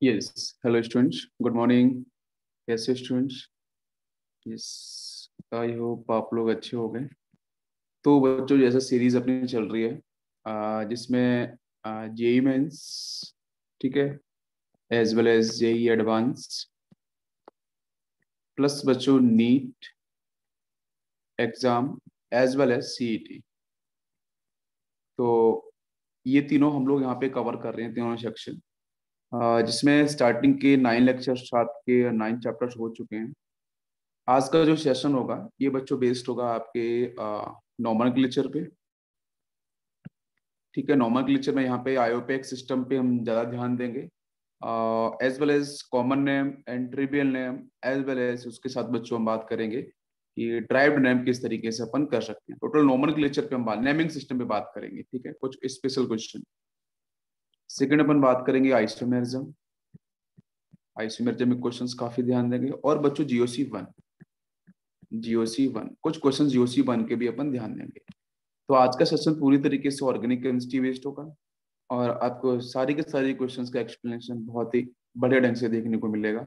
Yes. Hello students, good morning. कैसे students? Yes, I hope आप लोग अच्छे हो गए। तो बच्चों, जैसा सीरीज अपनी चल रही है जिसमें जेई मेंस, ठीक है, as well as JEE advance, plus बच्चों NEET exam, as well as CET. तो ये तीनों हम लोग यहाँ पे कवर कर रहे हैं, तीनों सेक्शन, जिसमें स्टार्टिंग के 9 लेक्चर्स, साथ के 9 चैप्टर्स हो चुके हैं। आज का जो सेशन होगा ये बच्चों बेस्ड होगा आपके नोमेनक्लेचर पे। ठीक है, नोमेनक्लेचर में यहाँ पे आयोपेक सिस्टम पे हम ज़्यादा ध्यान देंगे, as well as common name and trivial name, as well as उसके साथ बच्चों हम बात करेंगे कि ड्राइव्ड नेम किस तरीके से अपन कर सकते हैं। टोटल नोमेनक्लेचर पे हम बात, नेमिंग सिस्टम पे बात करेंगे। ठीक है, कुछ स्पेशल क्वेश्चन। सेकंड अपन बात करेंगे आइसोमेरिज्म। आइसोमेरिज्म में क्वेश्चंस काफी ध्यान देंगे। और बच्चों जीओसी 1, जीओसी 1 कुछ क्वेश्चन जीओसी 1 के भी अपन ध्यान देंगे। तो आज का सेशन पूरी तरीके से ऑर्गेनिक केमिस्ट्री बेस्ड होगा और आपको सारी के सारी क्वेश्चंस का एक्सप्लेनेशन बहुत ही बढ़िया ढंग से देखने को मिलेगा।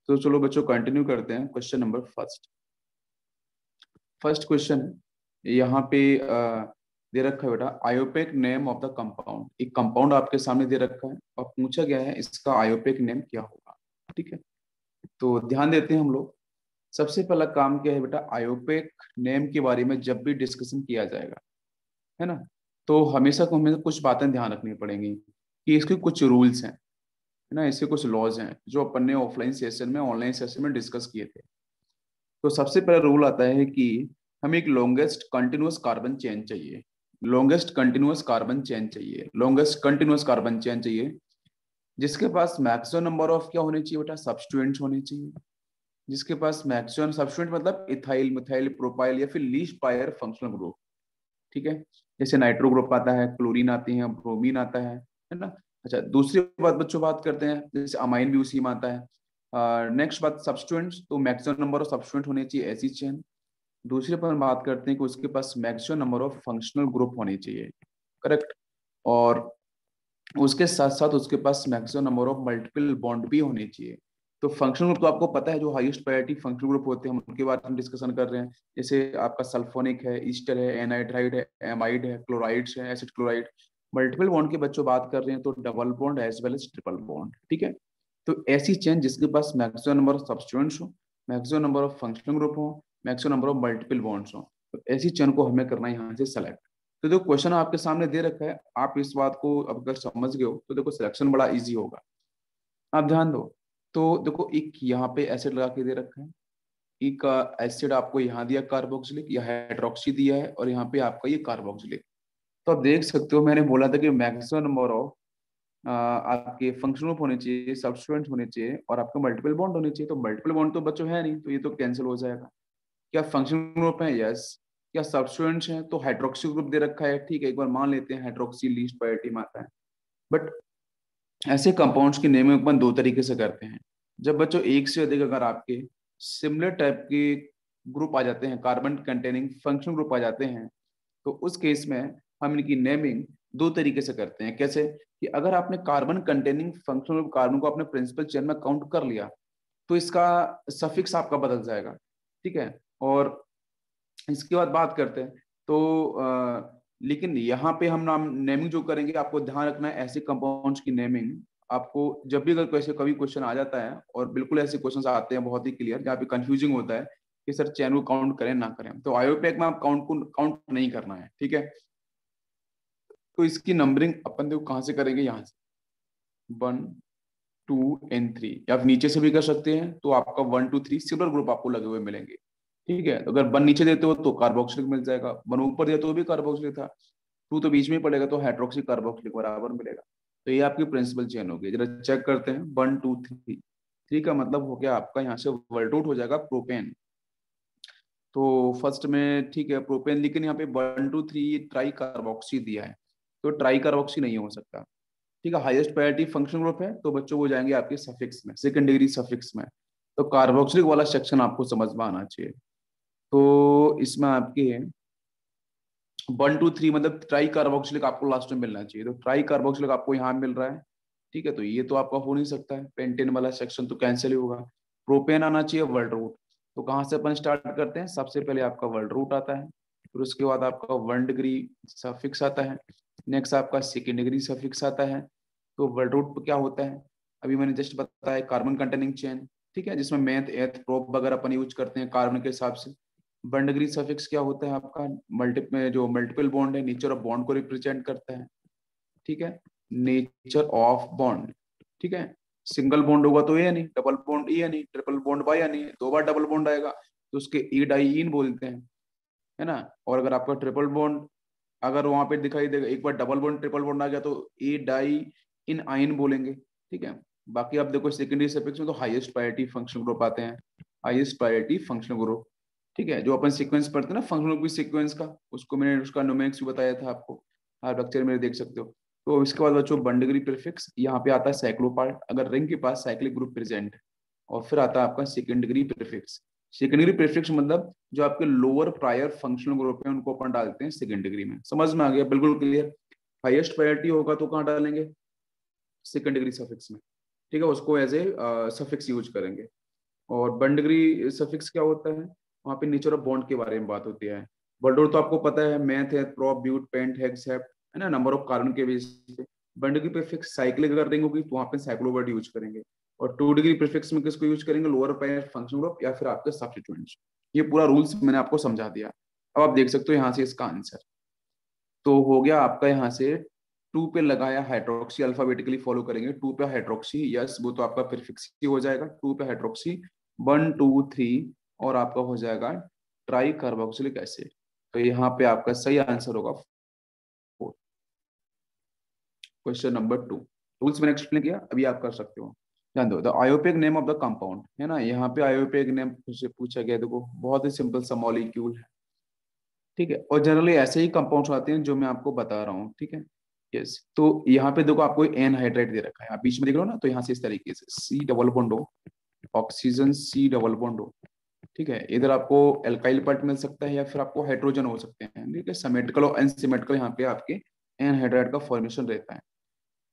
तो चलो बच्चों कंटिन्यू करते हैं। Question number first. First question यहाँ पे दे रखा है बेटा, आयोपेक नेम ऑफ द कंपाउंड। एक कंपाउंड आपके सामने दे रखा है और पूछा गया है इसका आयोपेक नेम क्या होगा। ठीक है, तो ध्यान देते हैं हम लोग। सबसे पहला काम क्या है बेटा, आयोपेक नेम के बारे में जब भी डिस्कशन किया जाएगा, है ना, तो हमेशा को हमें कुछ बातें ध्यान रखनी पड़ेंगी कि इसके कुछ रूल्स हैं, है ना, इसके कुछ लॉज हैं जो अपन ने ऑफलाइन सेशन में, ऑनलाइन सेशन में डिस्कस किए थे। तो सबसे पहला रूल आता है कि हमें एक लॉन्गेस्ट कंटिन्यूअस कार्बन चेन चाहिए। लॉन्गेस्ट कंटिन्यूअस कार्बन चेन चाहिए, लॉन्गेस्ट कंटिन्यूअस कार्बन चेन चाहिए, जिसके पास मैक्सिमम नंबर ऑफ क्या होने चाहिए बेटा, सब्स्टिट्यूएंट्स होने चाहिए। जिसके पास मैक्सिमम सब्स्टिट्यूएंट मतलब इथाइल, मिथाइल, प्रोपाइल या फिर लीस्ट पायर फंक्शनल ग्रुप। ठीक है, जैसे नाइट्रो ग्रुप आता है, क्लोरीन आती है, ब्रोमीन आता है ना। अच्छा, दूसरी बात बच्चों बात करते हैं, जैसे अमाइन भी उसी में आता है। नेक्स्ट बात सब्स्टिट्यूएंट्स, तो मैक्सिमम नंबर ऑफ सब्स्टिट्यूएंट होने चाहिए ऐसी चेन। दूसरे पर हम बात करते हैं कि उसके पास maximum number of functional group होने चाहिए, करेक्ट। और उसके साथ साथ उसके पास maximum number of multiple bond भी होने चाहिए। तो फंक्शनल ग्रुप तो आपको पता है, जो हाईएस्ट प्रायोरिटी फंक्शनल ग्रुप होते हैं हम उनके बारे में डिस्कशन कर रहे हैं। जैसे आपका सल्फोनिक है, ईस्टर है, एनाइड्राइड है, एमाइड है, क्लोराइड्स है, एसिड क्लोराइड। मल्टीपल बॉन्ड के बच्चों बात कर रहे हैं तो double bond as well as triple bond. ठीक है, तो ऐसी चेन जिसके पास मैक्सिमम नंबर ऑफ सब्स्टिट्यूएंट्स हो, maximum number of functional group हो, maximum number of multiple bonds हो, तो ऐसी चेन को हमें करना है यहाँ से सेलेक्ट। तो जो क्वेश्चन आपके सामने दे रखा है, आप इस बात को अब अगर समझ गए हो तो देखो सिलेक्शन बड़ा इजी होगा। आप ध्यान दो। तो देखो एक यहाँ पे एसिड लगा के दे रखा है, एक एसिड आपको यहाँ दिया कार्बोक्सिलिक या हाइड्रोक्सी दिया है, और यहाँ पे आपका ये कार्बोक्सिलिक। तो आप देख सकते हो, मैंने बोला था कि मैक्सिमम नंबर ऑफ आपके फंक्शनल ग्रुप होने चाहिए, सब्स्टिट्यूएंट होने चाहिए, और आपका मल्टीपल बॉन्ड होने चाहिए। तो मल्टीपल बॉन्ड तो बच्चों है नहीं, तो ये तो कैंसिल हो जाएगा। क्या फंक्शनल ग्रुप है? यस। क्या सब्स्टिट्यूएंट्स हैं? तो हाइड्रोक्सी ग्रुप दे रखा है, ठीक है, एक बार मान लेते हैं हाइड्रोक्सी लीस्ट प्रायोरिटी में आता है। बट ऐसे कंपाउंड्स की नेमिंग अपन दो तरीके से करते हैं। जब बच्चों एक से अधिक अगर आपके सिमिलर टाइप के ग्रुप आ जाते हैं, कार्बन कंटेनिंग फंक्शनल ग्रुप आ जाते हैं, तो उस केस में हम इनकी नेमिंग दो तरीके से करते हैं। कैसे कि अगर आपने कार्बन कंटेनिंग फंक्शनल कार्बन को अपने प्रिंसिपल चेन में काउंट कर लिया, तो इसका सफिक्स आपका बदल जाएगा। ठीक है, और इसके बाद बात करते हैं। तो लेकिन यहाँ पे हम नाम नेमिंग जो करेंगे, आपको ध्यान रखना है ऐसे कंपाउंड्स की नेमिंग आपको, जब भी अगर कैसे कभी क्वेश्चन आ जाता है, और बिल्कुल ऐसे क्वेश्चंस आते हैं बहुत ही क्लियर जहाँ पे कंफ्यूजिंग होता है कि सर चैन को काउंट करें ना करें, तो आयोपेक में आप काउंट नहीं करना है। ठीक है, तो इसकी नंबरिंग अपन देखो कहाँ से करेंगे, यहाँ से 1 2 एंड 3, या आप नीचे से भी कर सकते हैं, तो आपका 1 2 3 सिमिलर ग्रुप आपको लगे हुए मिलेंगे। ठीक है, तो अगर 1 नीचे देते हो तो कार्बोक्सिलिक मिल जाएगा, 1 ऊपर देते हो भी कार्बोक्सिलिक था, 2 तो बीच में ही पड़ेगा तो हाइड्रोक्सी कार्बोक्सिलिक बराबर मिलेगा। तो ये आपकी प्रिंसिपल चेन होगी। जरा चेक करते हैं, 1 2 3। 3 का मतलब हो गया आपका यहाँ से वर्ल्ड आउट हो जाएगा प्रोपेन। तो फर्स्ट में ठीक है प्रोपेन, लेकिन यहाँ पे 1 2 3 ट्राई कार्बोक्सी दिया है, तो ट्राई कार्बोक्सी नहीं हो सकता। ठीक है, हाईएस्ट प्रायोरिटी फंक्शनल ग्रुप है, तो बच्चों वो जाएंगे आपके सफिक्स में, सेकंड डिग्री सफिक्स में। तो कार्बोक्सिलिक वाला सेक्शन आपको समझ में आना चाहिए। तो इसमें आपके 1 2 3 मतलब ट्राई कार्बोक्सिलिक आपको लास्ट में मिलना चाहिए, तो ट्राई कार्बोक्सिलिक आपको यहाँ मिल रहा है। ठीक है, तो ये तो आपका हो नहीं सकता है, पेंटेन वाला सेक्शन तो कैंसिल ही होगा। प्रोपेन आना चाहिए वर्ड रूट। तो कहाँ से अपन स्टार्ट करते हैं, सबसे पहले आपका वर्ड रूट आता है, फिर उसके बाद आपका 1 डिग्री सफिक्स आता है, नेक्स्ट आपका 2nd डिग्री सफिक्स आता है। तो वर्ड रूट क्या होता है, अभी मैंने जस्ट बताया, कार्बन कंटेनिंग चेन, ठीक है, जिसमें मेथ एथ प्रोप वगैरह अपन यूज करते हैं कार्बन के हिसाब से। 1 डिग्री सफिक्स क्या होता है आपका, जो मल्टीपल बॉन्ड है, नेचर ऑफ बॉन्ड को रिप्रेजेंट करता है, ठीक है, नेचर ऑफ बॉन्ड, ठीक है। सिंगल बॉन्ड होगा तो ए नहीं, डबल बॉन्ड ई नहीं, ट्रिपल बॉन्ड वाई नहीं, 2 बार डबल बॉन्ड आएगा तो उसके ई डाई इन बोलते हैं, है ना। और अगर आपका ट्रिपल बॉन्ड अगर वहां पे दिखाई देगा, एक बार डबल बॉन्ड ट्रिपल बॉन्ड आ गया तो ए डाई इन आइन बोलेंगे, ठीक है। बाकी आप देखो सेकेंडरी सफिक्स में तो हाईएस्ट प्रायोरिटी फंक्शनल ग्रुप आते हैं, हाईएस्ट प्रायोरिटी फंक्शनल ग्रुप, ठीक है। जो अपन सीक्वेंस पढ़ते हैं ना फंक्शनल ग्रुप सीक्वेंस का, उसको मैंने उसका न्यूमेरिक्स भी बताया था आपको, हर लेक्चर में देख सकते हो। तो इसके बाद बच्चों 1 डिग्री प्रीफिक्स, यहाँ पे आता है साइक्लोपार्ट, अगर रिंग के पास साइक्लिक ग्रुप प्रेजेंट है। और फिर आता है आपका 2nd degree prefix. 2nd degree prefix मतलब जो आपके लोअर प्रायर फंक्शनल ग्रुप है उनको अपन डालते हैं 2nd डिग्री में। समझ में आ गया, बिल्कुल क्लियर। हाईएस्ट प्रायोरिटी होगा तो कहाँ डालेंगे, 2nd डिग्री सफिक्स में, ठीक है, उसको एज ए सफिक्स यूज करेंगे। और 1 डिग्री सफिक्स क्या होता है, वहाँ पे नेचर ऑफ बॉन्ड के बारे में बात होती है। वर्ड तो आपको पता है, मैथ है, प्रोप ब्यूट पेंट हेक्स है ना, नंबर ऑफ कार्बन के बेस पे। 1 डिग्री प्रीफिक्स साइक्लिक अगर रिंग होगी तो वहाँ पे साइक्लो वर्ड यूज करेंगे। और 2 डिग्री प्रीफिक्स में किसको यूज करेंगे, लोअर प्रायर फंक्शनल ग्रुप या फिर आपके सब्स्टिट्यूएंट्स। ये पूरा रूल्स मैंने आपको समझा दिया। अब आप देख सकते हो यहाँ से इसका आंसर तो हो गया आपका, यहाँ से 2 पे लगाया हाइड्रोक्सी, अल्फाबेटिकली फॉलो करेंगे, 2 पे हाइड्रोक्सी, यस वो तो आपका प्रीफिक्स ही हो जाएगा, 2 पे हाइड्रोक्सी, 1 2 3, और आपका हो जाएगा ट्राई कार्बोक्सिलिक एसिड। तो यहाँ पे आपका सही आंसर होगा 4। क्वेश्चन नंबर 2, रूल्स मैंने एक्सप्लेन किया, अभी आप कर सकते हो। ध्यान दो, the IUPAC name of the compound, है ना, यहाँ पे आयोपिक नेम से पूछा गया, देखो बहुत ही सिंपल सा मॉलिक्यूल है, ठीक है। और जनरली ऐसे ही कंपाउंड्स आते हैं जो मैं आपको बता रहा हूँ, ठीक है। यस, तो यहाँ पे देखो आपको एन हाइड्राइड दे रखा है, आप बीच में देख रहे हो ना, तो यहाँ से इस तरीके से C double बॉन्डो, oxygen C double बॉन्डो, ठीक है। इधर आपको एल्काइल पार्ट मिल सकता है या फिर आपको हाइड्रोजन हो सकते हैं, ठीक है। सिमेट्रिकल और अनसिमेट्रिकल यहाँ पे आपके एन हाइड्राइड का फॉर्मेशन रहता है।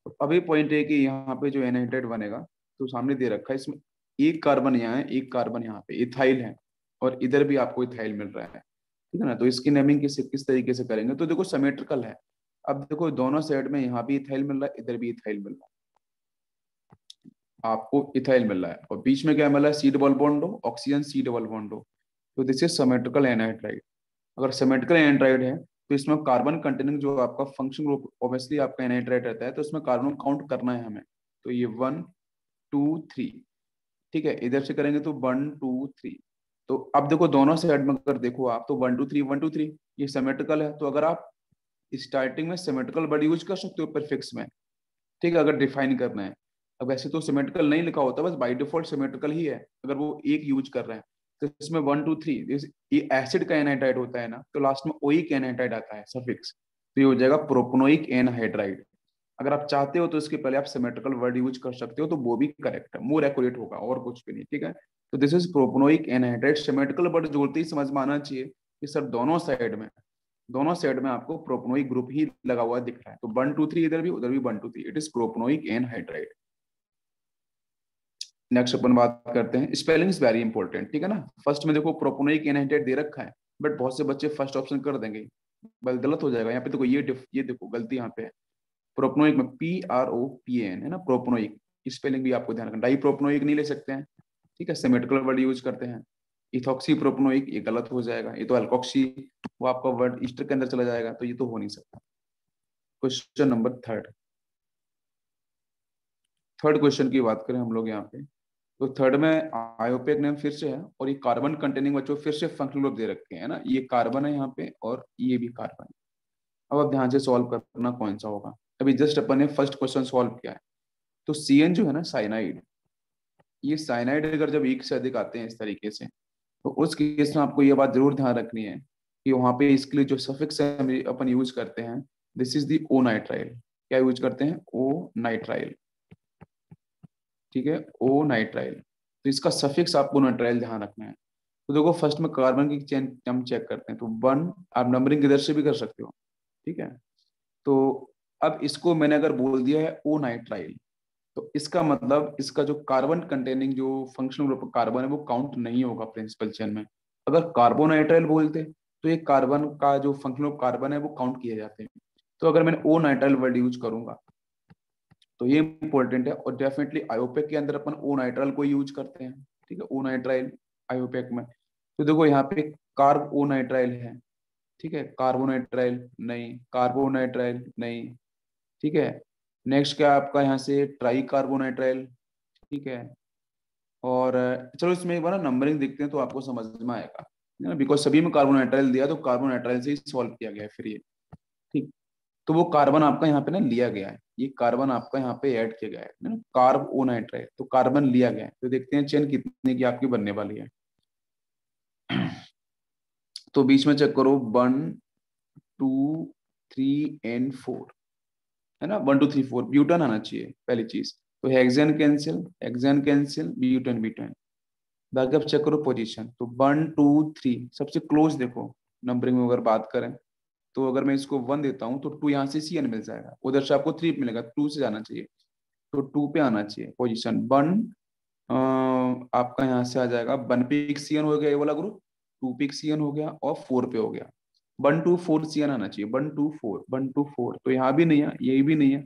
तो अभी पॉइंट है कि यहाँ पे जो एन हाइड्राइड बनेगा, तो सामने दे रखा है, इसमें एक कार्बन यहाँ है, एक कार्बन यहाँ पे इथाइल है, और इधर भी आपको इथाइल मिल रहा है, ठीक है ना। तो इसकी नेमिंग किस तरीके से करेंगे, तो देखो सिमेट्रिकल है। अब देखो दोनों साइड में यहाँ भी इथाइल मिल रहा है, इधर भी इथाइल मिल रहा है, आपको इथाइल मिल रहा है, और बीच में क्या मिल रहा है, सी डबल बॉन्ड हो, ऑक्सीजन सी डबल बॉन्ड हो। तो दिस इज सिमेट्रिकल एनहाइड्राइड। अगर सिमेट्रिकल एनहाइड्राइड है तो इसमें कार्बन कंटेनिंग जो आपका फंक्शन ग्रुप ऑब्वियसली आपका एनहाइड्राइड रहता है, तो इसमें कार्बन काउंट करना है हमें। तो ये 1 2 3, ठीक है, इधर से करेंगे तो 1 2 3। तो अब देखो दोनों साइड में अगर देखो आप, तो 1 2 3 1 2 3, ये सिमेट्रिकल है। तो अगर आप स्टार्टिंग में सिमेट्रिकल वर्ड यूज कर सकते हो प्रीफिक्स में, ठीक है, अगर डिफाइन करना है। अब वैसे तो सिमेट्रिकल नहीं लिखा होता, बस बाय डिफॉल्ट सिमेट्रिकल ही है, अगर वो एक यूज कर रहे हैं। तो इसमें 1 2 3, ये एसिड का एनहाइड्राइड होता है ना, तो लास्ट में ओइक एनहाइड्राइड आता है सफिक्स, तो ये हो जाएगा प्रोपनोइक एनहाइड्राइड। अगर आप चाहते हो तो इसके पहले आप सिमेट्रिकल वर्ड यूज कर सकते हो, तो वो भी करेक्ट है, मोर एक्यूरेट होगा, और कुछ भी नहीं, ठीक है। तो this is propanoic anhydride. Symmetrical word जोड़ते ही समझ में आना चाहिए कि सर दोनों साइड में आपको प्रोपनोइक ग्रुप ही लगा हुआ दिख रहा है। तो 1 2 3 इधर भी, उधर भी 1 2 3, it is propanoic anhydride. Next अपन बात करते हैं, स्पेलिंग इज वेरी इंपॉर्टेंट, ठीक है ना। फर्स्ट में देखो प्रोपनोइक एनहाइड्राइड दे रखा है, बट बहुत से बच्चे फर्स्ट ऑप्शन कर देंगे, बल गलत हो जाएगा। यहाँ पे देखो ये देखो गलती यहाँ पे है, प्रोपनोइक में PROPAN है ना, प्रोपनोइक, स्पेलिंग भी आपको ध्यान रखना। डाई प्रोपनोइक नहीं ले सकते हैं, ठीक है, सिमेट्रिकल वर्ड यूज करते हैं। इथॉक्सी प्रोपनोइक, ये गलत हो जाएगा, ये तो अल्कोक्सी, वो आपका वर्ड ईस्टर के अंदर चला जाएगा, तो ये तो हो नहीं सकता। क्वेश्चन नंबर थर्ड क्वेश्चन की बात करें हम लोग यहाँ पे, तो थर्ड में आयोपेक नेम फिर से है, और ये कार्बन कंटेनिंग बच्चों फिर से फंक्शनल ग्रुप दे रखे हैं ना, ये कार्बन है यहाँ पे और ये भी कार्बन है। अब आप ध्यान से सॉल्व करना कौन सा होगा। अभी जस्ट अपन ने फर्स्ट क्वेश्चन सॉल्व किया है। तो CN जो है ना साइनाइड, ये साइनाइड अगर जब एक से अधिक आते हैं इस तरीके से, तो उस केस में आपको ये बात जरूर ध्यान रखनी है कि वहां पे इसके लिए जो सफिक्स है अपन यूज करते हैं, this is the O nitrile. क्या यूज करते हैं, ओ नाइट्राइल, ठीक है, ओ नाइट्राइल। तो इसका सफिक्स आपको नाइट्राइल ध्यान रखना है। तो देखो फर्स्ट में कार्बन की चेन हम चेक करते हैं, तो 1, आप नंबरिंग इधर से भी कर सकते हो, ठीक है। तो अब इसको मैंने अगर बोल दिया है ओ नाइट्राइल, तो इसका मतलब इसका जो कार्बन कंटेनिंग जो फंक्शनल ग्रुप कार्बन है वो काउंट नहीं होगा प्रिंसिपल चेन में। अगर कार्बोनाइट्राइल बोलते तो ये कार्बन का जो फंक्शनल ग्रुप कार्बन है वो काउंट किए जाते हैं। तो अगर मैंने ओ नाइट्राइल वर्ड यूज करूंगा तो ये इंपॉर्टेंट है। और डेफिनेटली आयोपेक के अंदर अपन ओ नाइट्राइल को यूज करते हैं, ठीक है, ओ नाइट्राइल आयोपेक में। तो देखो यहाँ पे कार्ब ओ नाइट्राइल है, ठीक है, कार्बोनाइट्राइल नहीं, कार्बोनाइट्राइल नहीं, ठीक है। नेक्स्ट क्या आपका यहाँ से ट्राई कार्बोनाइट्राइल, ठीक है। और चलो इसमें एक बार ना नंबरिंग देखते हैं तो आपको समझ में आएगा, है ना, बिकॉज सभी में कार्बोनाइट्राइल दिया तो कार्बोनाइट्राइल से ही सॉल्व किया गया है फिर ये, ठीक। तो वो कार्बन आपका यहाँ पे ना लिया गया है, ये कार्बन आपका यहाँ पे ऐड किया गया है ना, कार्ब ओ नाइट्राइल, तो कार्बन लिया गया है। तो देखते हैं चेन कितने की आपकी बनने वाली है। तो बीच में चेक करो 1 2 3 एंड 4, है ना, 1 2 3 4 ब्यूटेन आना चाहिए पहली चीज। तो हेक्सेन कैंसिल ब्यूटेन ब्यूटेन। बाकी अब चेक करो पोजीशन, तो 1 2 3 सबसे क्लोज देखो नंबरिंग में अगर बात करें। तो अगर मैं इसको 1 देता हूँ तो 2 यहाँ से CN मिल जाएगा, उधर से आपको 3 मिलेगा, 2 से जाना चाहिए। तो 2 पे आना चाहिए पोजीशन 1। आपका यहाँ से आ जाएगा 1 पे एक CN हो गया ये वाला ग्रुप, 2 पे एक CN हो गया और 4 पे हो गया। 1 2 4 CN आना चाहिए, 1 2 4 1 2 4। तो यहाँ भी नहीं है, यही भी नहीं है,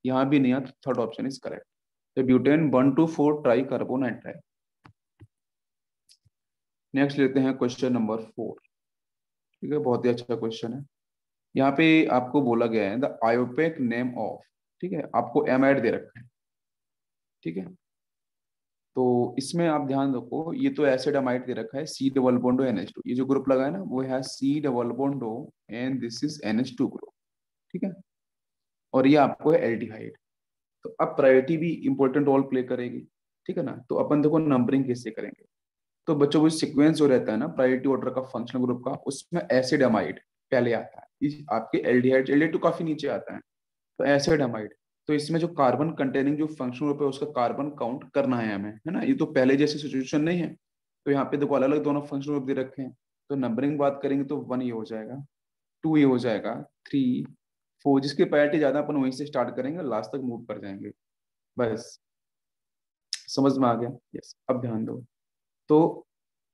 यहाँ भी नहीं है, तो थर्ड ऑप्शन इज करेक्ट। तो ब्यूटेन 1 2 4 ट्राई कार्बोनाइट्राइल। नेक्स्ट लेते हैं क्वेश्चन नंबर 4, ठीक है, बहुत ही अच्छा क्वेश्चन है। यहाँ पे आपको बोला गया है द आयोपेक नेम ऑफ, ठीक है, आपको एमाइड दे रखा है, ठीक है। तो इसमें आप ध्यान रखो, ये तो एसिड अमाइड दे रखा है C डबल बॉन्डो NH2, ये जो ग्रुप लगा है ना वो है C double बॉन्डो and this is NH2 group, ठीक है। और ये आपको है एल्डिहाइड। तो अब प्रायोरिटी भी इंपॉर्टेंट रोल प्ले करेगी, ठीक है ना। तो अपन देखो नंबरिंग कैसे करेंगे। तो बच्चों को सीक्वेंस जो रहता है ना प्रायोरिटी ऑर्डर का फंक्शनल ग्रुप का, उसमें एसिड अमाइड पहले आता है, आपके एल्डिहाइड एल्डिहाइड काफी नीचे आता है। तो एसिड अमाइड, तो इसमें जो कार्बन कंटेनिंग जो फंक्शनल ग्रुप है उसका कार्बन काउंट करना है हमें, है ना। ये तो पहले जैसी सिचुएशन नहीं है। तो यहाँ पे देखो अलग अलग दोनों फंक्शनल ग्रुप दे रखे हैं। तो नंबरिंग बात करेंगे तो 1 ये हो जाएगा, 2 ये हो जाएगा, 3 4, जिसकी प्रायोरिटी ज्यादा अपन वहीं से स्टार्ट करेंगे, लास्ट तक मूव कर जाएंगे। बस समझ में आ गया, यस। अब ध्यान दो, तो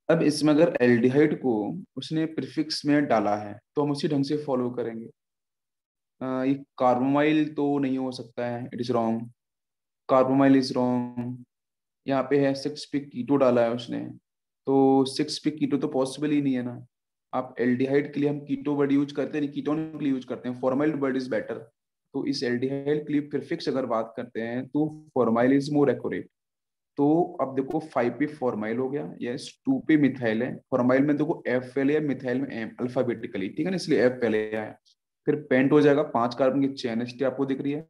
अब इसमें अगर एल्डिहाइड को उसने प्रीफिक्स में डाला है तो हम उसी ढंग से फॉलो करेंगे। ये कार्बोमाइल तो नहीं हो सकता है, it is wrong, carbamoyl is wrong. यहाँ पे है 6 पे कीटो डाला है उसने, तो 6 पे कीटो तो पॉसिबल ही नहीं है ना। आप एल्डिहाइड के लिए हम कीटो वर्ड यूज करते नहीं, कीटोन के लिए यूज करते हैं, फॉर्माइल वर्ड इज बेटर। तो इस एल्डिहाइड के लिए प्रीफिक्स अगर बात करते हैं तो फॉर्माइल इज मोर एक्यूरेट। तो अब देखो 5 पे फॉर्माइल हो गया, यस, 2 पे मिथाइल है, फॉर्माइल में देखो F पहले है, मिथाइल में M अल्फाबेटिकली, ठीक है ना, इसलिए F पहले आया। फिर पेंट हो जाएगा, 5 कार्बन की चेन ST आपको दिख रही है,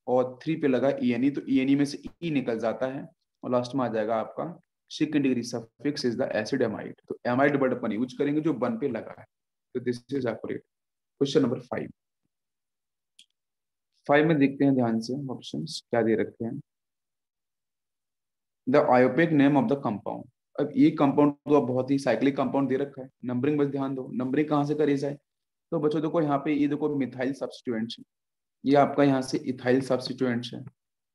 और 3 पे लगा ENE, तो ENE में से E निकल जाता है, और लास्ट में आ जाएगा आपका second degree suffix is the acid amide. तो एमाइड वर्ड अपन यूज करेंगे जो 1 पे लगा है। तो this is accurate. Question number 5, 5 में देखते हैं ध्यान से ऑप्शंस क्या दे रखे हैं। The IUPAC name of the compound. अब ये कंपाउंड तो अब बहुत ही साइक्लिक कंपाउंड दे रखा है, नंबरिंग बस ध्यान दो, नंबरिंग कहाँ से करी जाए। तो बच्चों देखो यहाँ पे ये देखो मिथाइल सब्स्टिट्यूएंट्स है, ये आपका यहाँ से इथाइल सब्स्टिट्यूएंट्स है,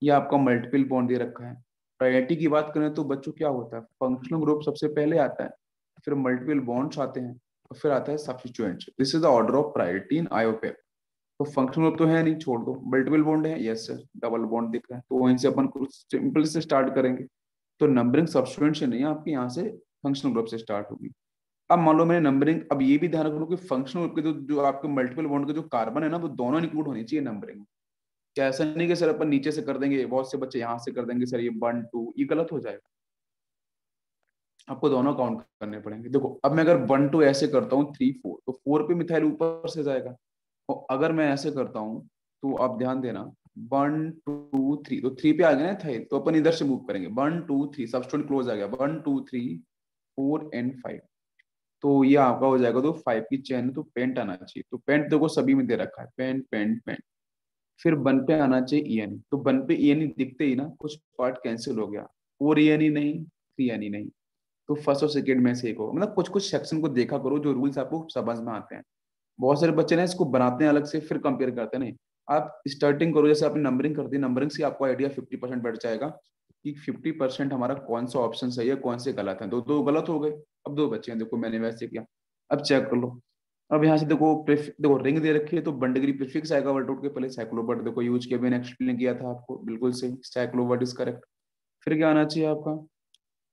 ये आपका मल्टीपल बॉन्ड दे रखा है। प्रायोरिटी की बात करें तो बच्चों क्या होता है, फंक्शनल ग्रुप सबसे पहले आता है, फिर मल्टीपल बॉन्ड्स आते हैं, और फिर आता है substituents. This is the order of priority in IUPAC. तो फंक्शनल ग्रुप तो है नहीं, छोड़ दो, मल्टीपल बॉन्ड है, यस सर, डबल बॉन्ड दिख रहा है, तो वहीं से अपन कुछ सिंपल से स्टार्ट करेंगे। तो नंबरिंग सब्स्टिट्यूएंट से नहीं, आपके यहाँ से फंक्शनल ग्रुप से स्टार्ट होगी। अब मान लो मैंने नंबरिंग, अब ये भी ध्यान रखो कि फंक्शनल ग्रुप के जो आपके मल्टीपल बॉन्ड के जो कार्बन है ना वो दोनों इंक्लूड होनी चाहिए नंबरिंग में। क्या ऐसा नहीं कि सर अपन नीचे से कर देंगे, बहुत से बच्चे यहाँ से कर देंगे सर ये 1 2, ये गलत हो जाएगा। आपको दोनों काउंट करने पड़ेंगे। देखो अब मैं अगर 1 2 ऐसे करता हूँ 3 4, तो 4 पे मिथाइल ऊपर से जाएगा, और अगर मैं ऐसे करता हूँ तो आप ध्यान देना 1 2 3, तो 3 पे आ गया ना थाइल, तो अपन इधर से मूव करेंगे 1 2 3, सब्स्टिट्यूएंट क्लोज आ गया 1 2 3 4 एंड 5। तो ये आपका हो जाएगा, तो 5 की चेन है तो पेंट आना चाहिए। तो पेंट देखो सभी में दे रखा है, पेंट पेंट पेंट। फिर 1 पे आना चाहिए ENE, तो 1 पे ENE दिखते ही ना कुछ पार्ट कैंसिल हो गया, 4 ENE नहीं, 3 ENE नहीं। तो फर्स्ट और सेकेंड में से एक होगा, मतलब कुछ कुछ सेक्शन को देखा करो जो रूल्स आपको समझ में आते हैं। बहुत सारे बच्चे ना इसको बनाते हैं अलग से फिर कंपेयर करते हैं, नहीं, आप स्टार्टिंग करो, जैसे आपने नंबरिंग कर दी, नंबरिंग से आपको आइडिया 50% बैठ जाएगा कि 50% हमारा कौन सा ऑप्शन सही है, कौन से गलत है। दो दो गलत हो गए, अब दो बचे हैं, देखो मैंने वैसे किया। अब चेक कर लो। अब यहाँ से देखो देखो रिंग दे रखी है, तो वन डिग्री प्रीफिक्स आएगा वर्ड रूट के पहले। साइक्लोवर्ड देखो यूज किया, मैंने एक्सप्लेन किया था आपको, बिल्कुल सही, साइक्लोवर्ड इज करेक्ट। फिर क्या आना चाहिए आपका,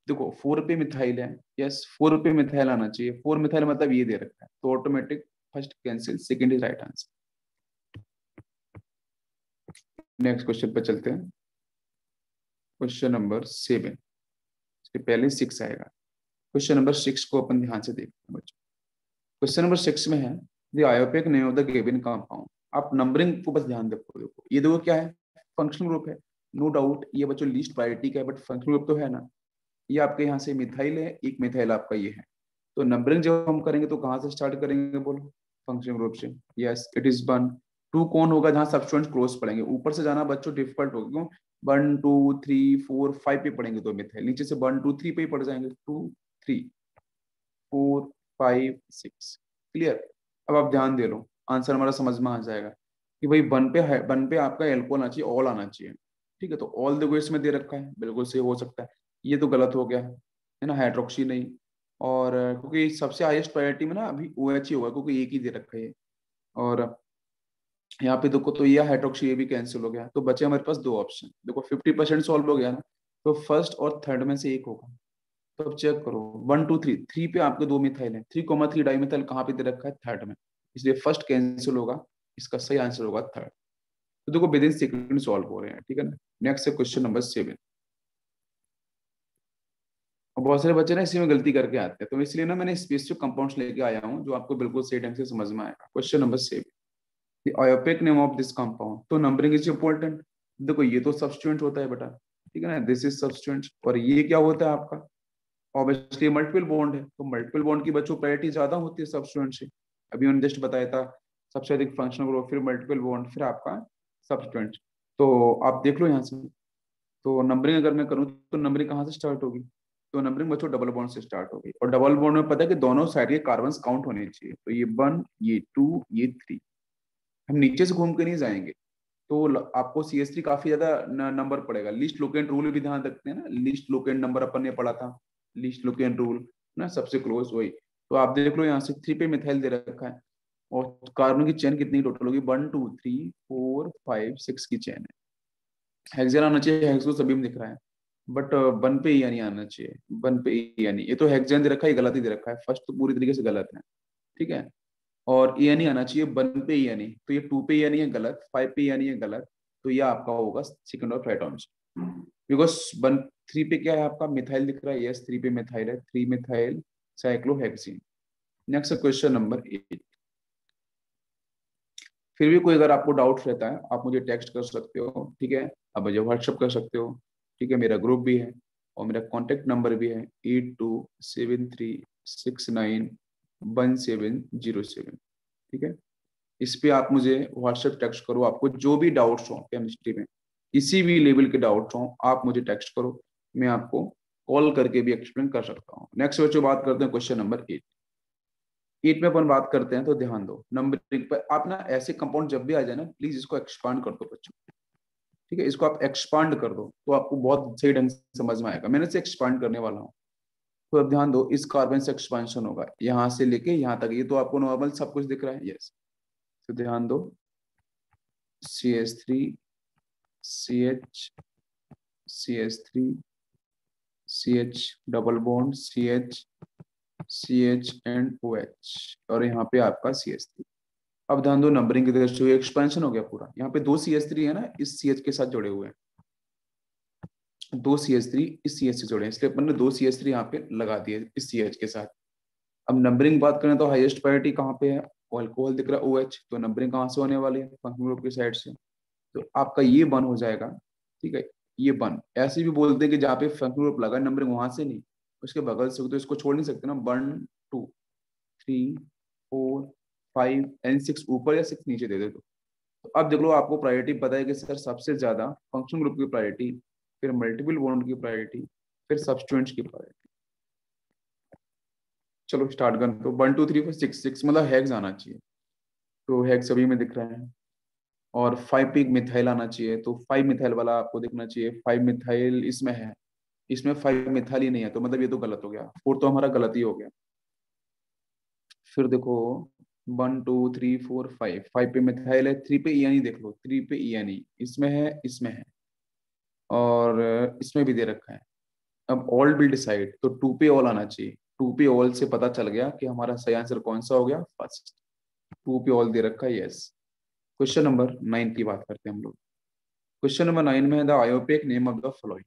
देखो 4 पे मिथाइल है, यस 4 पे मिथाइल आना चाहिए। 4 मिथाइल मतलब ये दे रखा है, तो automatic first cancel, second is right answer. Next question पे चलते हैं। क्वेश्चन नंबर 7, इसके पहले 6 आएगा। क्वेश्चन नंबर 6 को अपन ध्यान से देखते हैं बच्चों। क्वेश्चन नंबर 6 में है the IUPAC name of the given compound. आप नंबरिंग को बस ध्यान देखो, देखो ये देखो क्या है, फंक्शनल ग्रुप है। नो डाउट ये बच्चों लीस्ट प्रायोरिटी का है, बट फंक्शनल ग्रुप तो है ना। ये आपके यहाँ से मिथाइल है, एक मिथाइल आपका ये है। तो नंबरिंग जब हम करेंगे तो कहाँ से स्टार्ट करेंगे बोलो, फंक्शनल ग्रुप से। Yes it is 1। 2 कौन होगा, जहाँ सब्स्टिट्यूएंट्स क्लोज पड़ेंगे। ऊपर से जाना बच्चों डिफिकल्ट होगा, क्यों, 1 2 3 4 5 पे पड़ेंगे तो मिथाइल, नीचे से 1 2 3 पे ही पड़ जाएंगे, 2 3 4 5 6। क्लियर। अब आप ध्यान दे लो, आंसर हमारा समझ में आ जाएगा कि भाई 1 पे है, 1 पे आपका एल्कोहल आना चाहिए, ऑल आना चाहिए। ठीक है, तो ऑल देखो इसमें दे रखा है, बिल्कुल सही हो सकता है। ये तो गलत हो गया है ना, हाइड्रोक्सी नहीं। और क्योंकि सबसे हाईएस्ट प्रायोरिटी में ना अभी ओ एच ही होगा, क्योंकि एक ही दे रखा है ये। और यहाँ पे देखो तो ये हाइड्रोक्सी ये भी कैंसिल हो गया, तो बचे हमारे पास दो ऑप्शन। देखो 50% सॉल्व हो गया ना, तो फर्स्ट और थर्ड में से एक होगा। तो अब चेक करो, 1 2 3, 3 पे आपके दो मिथाइल है, 3,3 डाईमिथाइल कहाँ पे दे रखा है, थर्ड में। इसलिए फर्स्ट कैंसिल होगा, इसका सही आंसर होगा थर्ड। तो देखो विद इन सेकंड सॉल्व हो रहे हैं, ठीक है ना। नेक्स्ट है क्वेश्चन नंबर 7। और बहुत सारे बच्चे ना इसी में गलती करके आते हैं, तो इसलिए ना मैंने स्पेसिफिक कंपाउंड्स लेके आया हूँ जो आपको बिल्कुल सही ढंग से समझ में आएगा। Question number 7, the IUPAC name of this compound. तो नंबरिंग इज इंपॉर्टेंट। देखो ये तो सब्स्टिट्यूएंट होता है बेटा, ठीक है ना, दिस इज सब्स्टिट्यूएंट। और ये क्या होता है आपका, ऑब्वियसली मल्टीपल बॉन्ड है, तो मल्टीपल बॉन्ड की बच्चों प्रायोरिटी ज्यादा होती है सब्स्टिट्यूएंट से। अभी मैंने जस्ट बताया था, सबसे अधिक फंक्शनल ग्रुप, फिर मल्टीपल बॉन्ड, फिर आपका सब्स्टिट्यूएंट। तो आप देख लो यहाँ से, तो नंबरिंग अगर मैं करूँ तो नंबरिंग कहाँ से स्टार्ट होगी, तो नंबरिंग बच्चों डबल बॉन्ड से स्टार्ट होगी। और डबल बॉन्ड में पता है कि दोनों साइड के कार्बन काउंट होने चाहिए, तो ये 1 ये 2 ये 3। हम नीचे से घूम के नहीं जाएंगे, तो आपको CH3 काफी ज्यादा नंबर पड़ेगा। लीस्ट लोकेंट रूल भी ध्यान रखते हैं ना, लीस्ट लोकेंट नंबर अपन ने पढ़ा था, लीस्ट लोकेंट रूल ना, सबसे क्लोज वही। तो आप देख लो यहाँ से 3 पे मिथाइल दे रखा है, और कार्बन की चेन कितनी टोटल होगी, 1 2 3 4 5 6 की चेन है। हेक्सेन आना चाहिए, हेक्सो सभी में दिख रहा है, बट 1 पे ही यानी आना चाहिए, 1 पे ही यानी। ये तो हेक्सेन दे रखा है, गलत ही दे रखा है, फर्स्ट तो पूरी तरीके से गलत है, ठीक है। और ए यानी आना चाहिए 1 पे यानी, तो ये 2 पे यानी है गलत, 5 पे यानी है गलत। तो ये आपका होगा सेकंड और राइट आंसर, बिकॉज 1 3 पे क्या है आपका, मिथाइल दिख रहा है, यस 3 पे मिथाइल है, 3 methyl cyclohexene. Next question number 8। फिर भी कोई अगर आपको डाउट रहता है आप मुझे टेक्स्ट कर सकते हो, ठीक है। आप मुझे व्हाट्सअप कर सकते हो, ठीक है। मेरा ग्रुप भी है और मेरा कॉन्टेक्ट नंबर भी है 8273691707, ठीक है। इस पे आप मुझे व्हाट्सएप टेक्स्ट करो, आपको जो भी डाउट्स हो केमिस्ट्री में, किसी भी लेवल के डाउट्स हो आप मुझे टेक्स्ट करो, मैं आपको कॉल करके भी एक्सप्लेन कर सकता हूँ। नेक्स्ट बच्चों बात करते हैं क्वेश्चन नंबर 8। 8 में अपन बात करते हैं, तो ध्यान दो नंबरिंग पर। आप ना ऐसे कंपाउंड जब भी आ जाए ना, प्लीज इसको एक्सपांड कर दो बच्चों, ठीक है। इसको आप एक्सपांड कर दो तो आपको बहुत सही ढंग से समझ में आएगा। मैंने इसे एक्सपांड करने वाला हूँ, तो अब ध्यान दो, इस कार्बन से एक्सपांशन होगा यहाँ से लेके यहाँ तक। ये तो आपको नॉर्मल सब कुछ दिख रहा है, यस। तो ध्यान दो, CH3 CH CH3 CH double bond CH and OH, और यहाँ पे आपका CH3। अब ध्यान दो नंबरिंग की दृष्टि से एक्सपेंशन हो गया पूरा। यहाँ पे दो CH3 है ना, इस CH के साथ जुड़े हुए हैं, दो CH3 इस CH से जुड़े हैं, इसलिए अपन ने दो CH3 यहाँ पे लगा दिए इस CH के साथ। अब नंबरिंग बात करें तो हाईएस्ट प्रायोरिटी कहाँ पे है, अल्कोहल दिख रहा है OH, तो नंबरिंग कहाँ से होने वाली है, फंक्शनल ग्रुप की साइड से। तो आपका ये 1 हो जाएगा, ठीक है। ये 1 ऐसे भी बोलते हैं कि जहाँ पे फंक्शनल ग्रुप लगा नंबरिंग वहां से नहीं, उसके बगल से, तो इसको छोड़ नहीं सकते ना। 1 2 3 4 5 एंड 6 ऊपर या 6 नीचे दे दे तो अब देख लो, आपको प्रायोरिटी पता है कि सर सबसे ज्यादा फंक्शनल ग्रुप की प्रायोरिटी, फिर मल्टीपल बॉन्ड की प्रायोरिटी, फिर सब्स्टिट्यूएंट्स की प्रायोरिटी। चलो स्टार्ट कर, तो 1 2 3 4 6 6 मतलब हेक्स आना चाहिए, तो हेक्स सभी में दिख रहा है। और 5 मिथाइल आना चाहिए, तो 5 मिथाइल वाला आपको देखना चाहिए। 5 मिथाइल इसमें है, इसमें 5 मिथाइल ही नहीं है, तो मतलब ये तो गलत हो गया, 4 तो हमारा गलत ही हो गया। फिर देखो 1 2 3 4 5, 5 पे मिथाइल है, 3 पे ई देख लो, 3 पे ई इसमें है, इसमें है, और इसमें भी दे रखा है। अब ऑल विल डिसाइड, तो 2 पे ऑल आना चाहिए। 2 पे ऑल से पता चल गया कि हमारा सही आंसर कौन सा हो गया, फर्स्ट। 2 पे ऑल दे रखा है, यस। क्वेश्चन नंबर 9 की बात करते हैं हम लोग। क्वेश्चन नंबर 9 में है the IUPAC name of the following.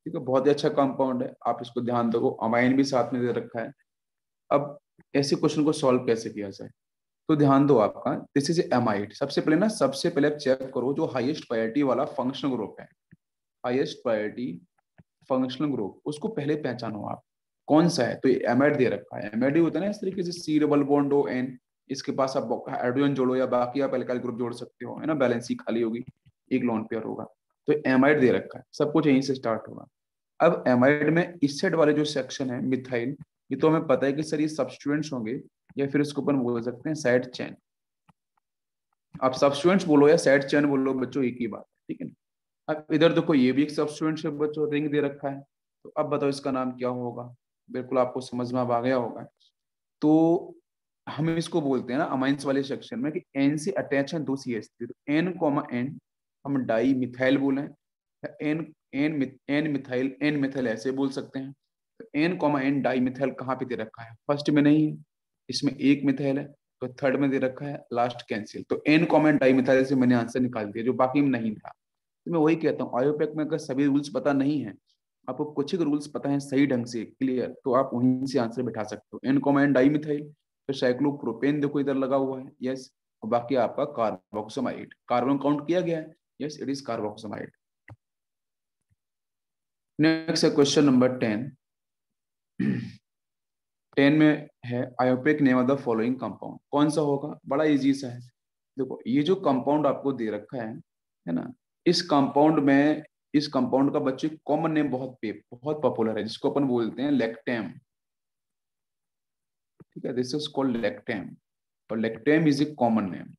ठीक है, बहुत ही अच्छा कंपाउंड है, आप इसको ध्यान दो, अमाइन भी साथ में दे रखा है। अब ऐसे क्वेश्चन को सॉल्व कैसे किया जाए, तो ध्यान दो आपका, दिस इज एमाइड। सबसे पहले ना, सबसे पहले आप चेक करो जो हाईएस्ट प्रायोरिटी वाला फंक्शनल ग्रुप है, हाईएस्ट प्रायोरिटी फंक्शनल ग्रुप, उसको पहले पहचानो आप कौन सा है। तो ये एमाइड दे रखा है, एमाइड ही होता है ना इस तरीके से, C double bond O N, इसके पास आप हाइड्रोजन जोड़ो या बाकी आप एल्काइल ग्रुप जोड़ सकते हो, है ना, बैलेंस ही खाली होगी, एक लोन पेयर होगा। तो एमाइड दे रखा है, सब कुछ यहीं से स्टार्ट होगा। अब एमाइड में इस साइड वाले जो सेक्शन है मिथाइल, ये तो हमें पता है कि सर ये सब्स्टिट्यूएंट्स होंगे, या फिर इसको अपन बोल सकते हैं साइड चेन। आप सब्स्टिट्यूएंट्स बोलो या साइड चेन बोलो बच्चों, एक ही बात है, ठीक है ना। अब इधर देखो, ये भी एक सब्स्टिट्यूएंट है बच्चों, रिंग दे रखा है। तो अब बताओ इसका नाम क्या होगा, बिल्कुल आपको समझ में अब आ गया होगा। तो हम इसको बोलते हैं ना अमाइंस वाले सेक्शन में कि एन से अटैच है दो सी एच थ्री, तो एन कॉमा एन हम डाई मिथाइल बोले, N N N methyl, N methyl ऐसे बोल सकते हैं। तो N comma N dimethyl कहाँ पे दे रखा है, फर्स्ट में नहीं है, इसमें एक मिथाइल है, तो थर्ड में दे रखा है, लास्ट कैंसिल। तो N comma N dimethyl से मैंने आंसर निकाल दिया, जो बाकी में नहीं था। तो मैं वही कहता हूँ, आयोपेक में अगर सभी रूल्स पता नहीं है, आपको कुछ ही रूल्स पता है सही ढंग से क्लियर, तो आप उन्हीं से आंसर बैठा सकते हो। N comma N dimethyl, फिर साइक्लोप्रोपेन देखो इधर लगा हुआ है, यस, और बाकी आपका कार्बोक्सिमाइड, कार्बन काउंट किया गया है, yes it is carboxamide. Next है क्वेश्चन नंबर 10। 10 में है IUPAC name of the following compound, कौन सा होगा, बड़ा इजी सा है। देखो ये जो कंपाउंड आपको दे रखा है ना, इस कंपाउंड में, इस कंपाउंड का बच्चे कॉमन नेम बहुत पॉपुलर है, जिसको अपन बोलते हैं लेक्टेम। ठीक है, दिस इज कॉल्ड लेक्टेम, और लेक्टेम इज ए कॉमन नेम।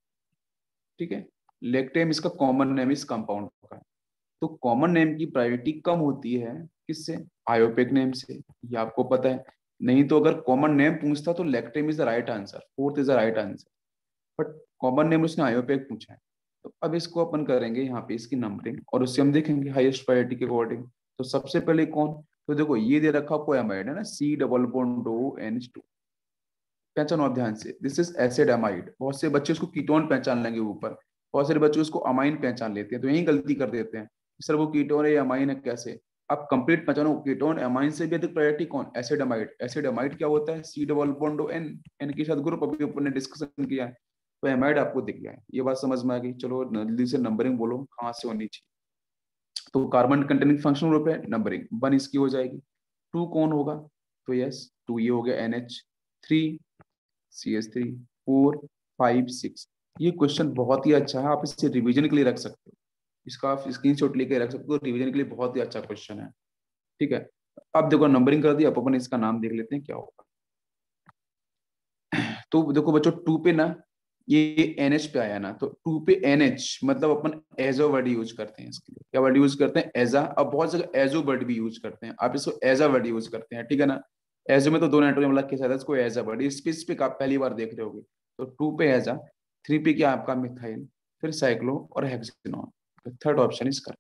ठीक है, लेक्टेम इसका कॉमन नेम इस कंपाउंड का। तो कॉमन नेम की प्रायोरिटी कम होती है किससे, आयोपेक नेम से, ये आपको पता है। नहीं तो अगर कॉमन नेम पूछता तो लेक्टेम is the right answer, fourth is the right answer, but common name उसने आयोपेक पूछा है। तो अब इसको अपन करेंगे यहाँ पे इसकी नंबरिंग, और उससे हम देखेंगे हाईएस्ट प्रायोरिटी के अकॉर्डिंग। तो सबसे पहले कौन, तो देखो ये दे रखा कोएमाइड है ना, C double bond O N H two, पहचानो आप ध्यान से, दिस इज एसिड अमाइड। बहुत से बच्चे उसको कीटोन पहचान लेंगे ऊपर, बहुत सारे बच्चे उसको अमाइन पहचान लेते हैं, तो यही गलती कर देते हैं, सर वो कीटोन है या अमाइन है, कैसे। आप कंप्लीट पहचानो, कीटोन अमाइन से भी अधिक प्रायोरिटी कौन, एसिड अमाइड। एसिड अमाइड क्या होता है, C double bond N, N के साथ ग्रुप, अभी ऊपर ने डिस्कशन किया है। तो एमाइड आपको दिख गया है, ये बात समझ में आ गई। चलो जल्दी से नंबरिंग बोलो कहाँ से होनी चाहिए। तो कार्बन कंटेनिंग फंक्शनल ग्रुप है, नंबरिंग 1 इसकी हो जाएगी। 2 कौन होगा, तो यस 2 ये हो गया N H, 3 C H three, 4 5 6। ये क्वेश्चन बहुत ही अच्छा है, आप इसे रिवीजन के लिए रख सकते हो, इसका आप स्क्रीनशॉट लेके रख सकते हो, रिवीजन के लिए बहुत ही अच्छा क्वेश्चन है। ठीक है, अब देखो नंबरिंग कर दी, अब अपन इसका नाम देख लेते हैं क्या होगा। तो देखो बच्चों 2 पे ना, ये NH पे आया ना, तो 2 पे NH मतलब अपन एजो वर्ड यूज करते हैं इसके लिए, क्या वर्ड यूज करते हैं, एजा। अब बहुत जगह एजो वर्ड भी यूज करते हैं, आप इसको एजा वर्ड यूज करते हैं, ठीक है ना। एजो में तो 2 नाइट्रोजन लग के साथ है, इसको एजा वर्ड, इस पे आप पहली बार देख रहे होगे। तो 2 पे एजा, 3 पे क्या आपका मिथाइल, फिर साइक्लो और हेक्सेनॉन, तो थर्ड ऑप्शन इसका।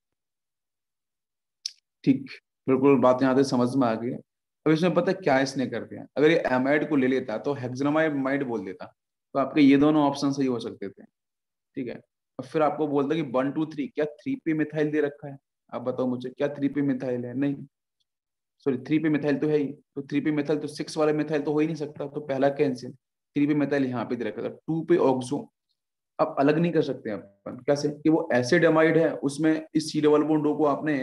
ठीक, बिल्कुल बात यहाँ से समझ में आ गई है। अब इसमें पता है क्या इसने कर दिया, अगर ये एमाइड को ले लेता तो हेक्सेनामाइड बोल देता, तो आपके ये दोनों ऑप्शन सही हो सकते थे। ठीक है, और फिर आपको बोलता कि 1 2 3, क्या 3 पे मिथाइल दे रखा है, आप बताओ मुझे, क्या 3 पे मिथाइल है, नहीं, सॉरी 3 पे मिथाइल तो है ही, तो 3 पे मिथाइल तो 6 वाला मिथाइल तो हो ही नहीं सकता, तो पहला कैंसिल। 3 पे मिथाइल यहाँ पे दे रखा था, 2 पे ऑक्सो। अब अलग नहीं कर सकते अपन, कैसे कि वो एसिड एमाइड है, उसमें इस सी डबल बॉन्ड को आपने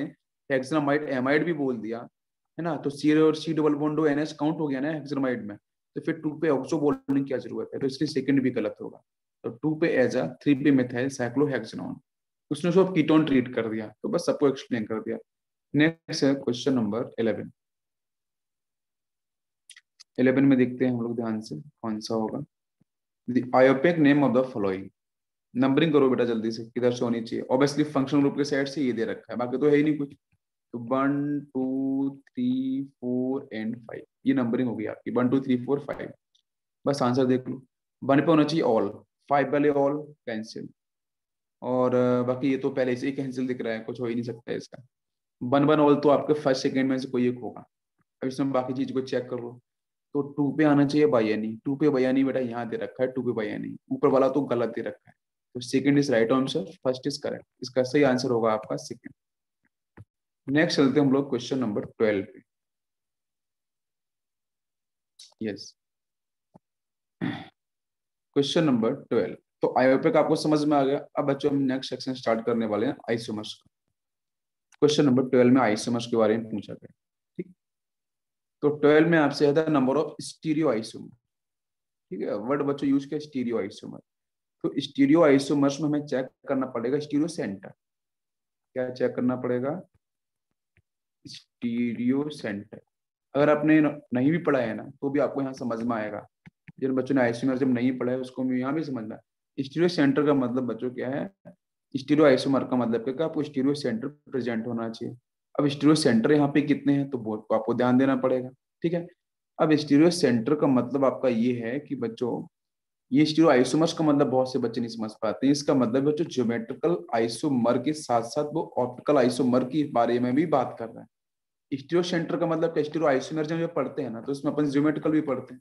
हेक्सेनामाइड एमाइड भी बोल दिया, है ना, तो सी और C double bond NH count हो गया ना हेक्सेनामाइड में, तो फिर 2 पे ऑक्सो बोलने की क्या जरूरत है, तो इसलिए सेकंड भी गलत होगा। तो 2 पे एजा, 3 पे मिथाइल साइक्लोहेक्सेनॉन, उसने उसको कीटोन ट्रीट कर दिया, तो बस सबको एक्सप्लेन कर दिया। नेक्स्ट है क्वेश्चन नंबर 11। 11 में देखते हैं हम लोग ध्यान से कौन सा होगा, the IUPAC name of the following. Numbering करो बेटा जल्दी से, किधर से होनी चाहिए। ऑब्वियसली फंक्शनल ग्रुप के साइड से ये दे रखा है, बाकी तो है ही नहीं कुछ। तो 1 2 3 4 एंड 5, ये नंबरिंग होगी आपकी 1 2 3 4 5। बस आंसर देख लो। 1 पे होना चाहिए ऑल, 5 वाले ऑल कैंसिल, और बाकी ये तो पहले से ही कैंसिल दिख रहा है, कुछ हो ही नहीं सकता है इसका। 1 1 ऑल तो आपके फर्स्ट सेकेंड में से कोई एक होगा। अब इसमें बाकी चीज को चेक कर लो। तो 2 पे आना चाहिए बायानी, 2 पे बायानी बेटा यहाँ दे रखा है, 2 पे बायानी ऊपर वाला तो गलत दे रखा है। तो second is right answer, first is correct, इसका सही आंसर होगा आपका सेकंड। नेक्स्ट चलते हैं हम लोग क्वेश्चन नंबर 12 पे। Yes, question number 12। तो आयोपिक आपको समझ में आ गया। अब बच्चों हम नेक्स्ट सेक्शन स्टार्ट करने वाले हैं आइसोमर्स का। क्वेश्चन नंबर 12 में आइसोमर्स के बारे में पूछा गया। ठीक, तो 12 में आपसे आता है नंबर ऑफ स्टीरियो आइसोमर। ठीक है, वर्ड बच्चों यूज किया स्टीरियो आइसोमर। तो स्टीरियो आइसोमर्स में हमें चेक करना पड़ेगा स्टीरियो सेंटर। क्या चेक करना पड़ेगा? Stereo centre. अगर आपने नहीं भी पढ़ा है ना तो भी आपको यहाँ समझ में आएगा। जिन बच्चों ने आइसोमर जब नहीं पढ़ा है उसको यहाँ भी समझना है। स्टीरियो सेंटर का मतलब बच्चों क्या है? स्टीरियो आइसोमर का मतलब क्या, आपको स्टीरियो सेंटर प्रेजेंट होना चाहिए। अब स्टीरियो सेंटर यहाँ पे कितने हैं तो वो आपको ध्यान देना पड़ेगा। ठीक है, अब स्टीरियो सेंटर का मतलब आपका ये है कि बच्चों, ये स्टीरियो आइसोमर्स का मतलब बहुत से बच्चे नहीं समझ पाते हैं। इसका मतलब बच्चों ज्योमेट्रिकल आइसोमर के साथ साथ वो ऑप्टिकल आइसोमर के बारे में भी बात कर रहा है। स्टीरियो सेंटर का मतलब क्या, स्टीरियो आइसोमर जब पढ़ते हैं ना तो उसमें अपन ज्योमेट्रिकल भी पढ़ते हैं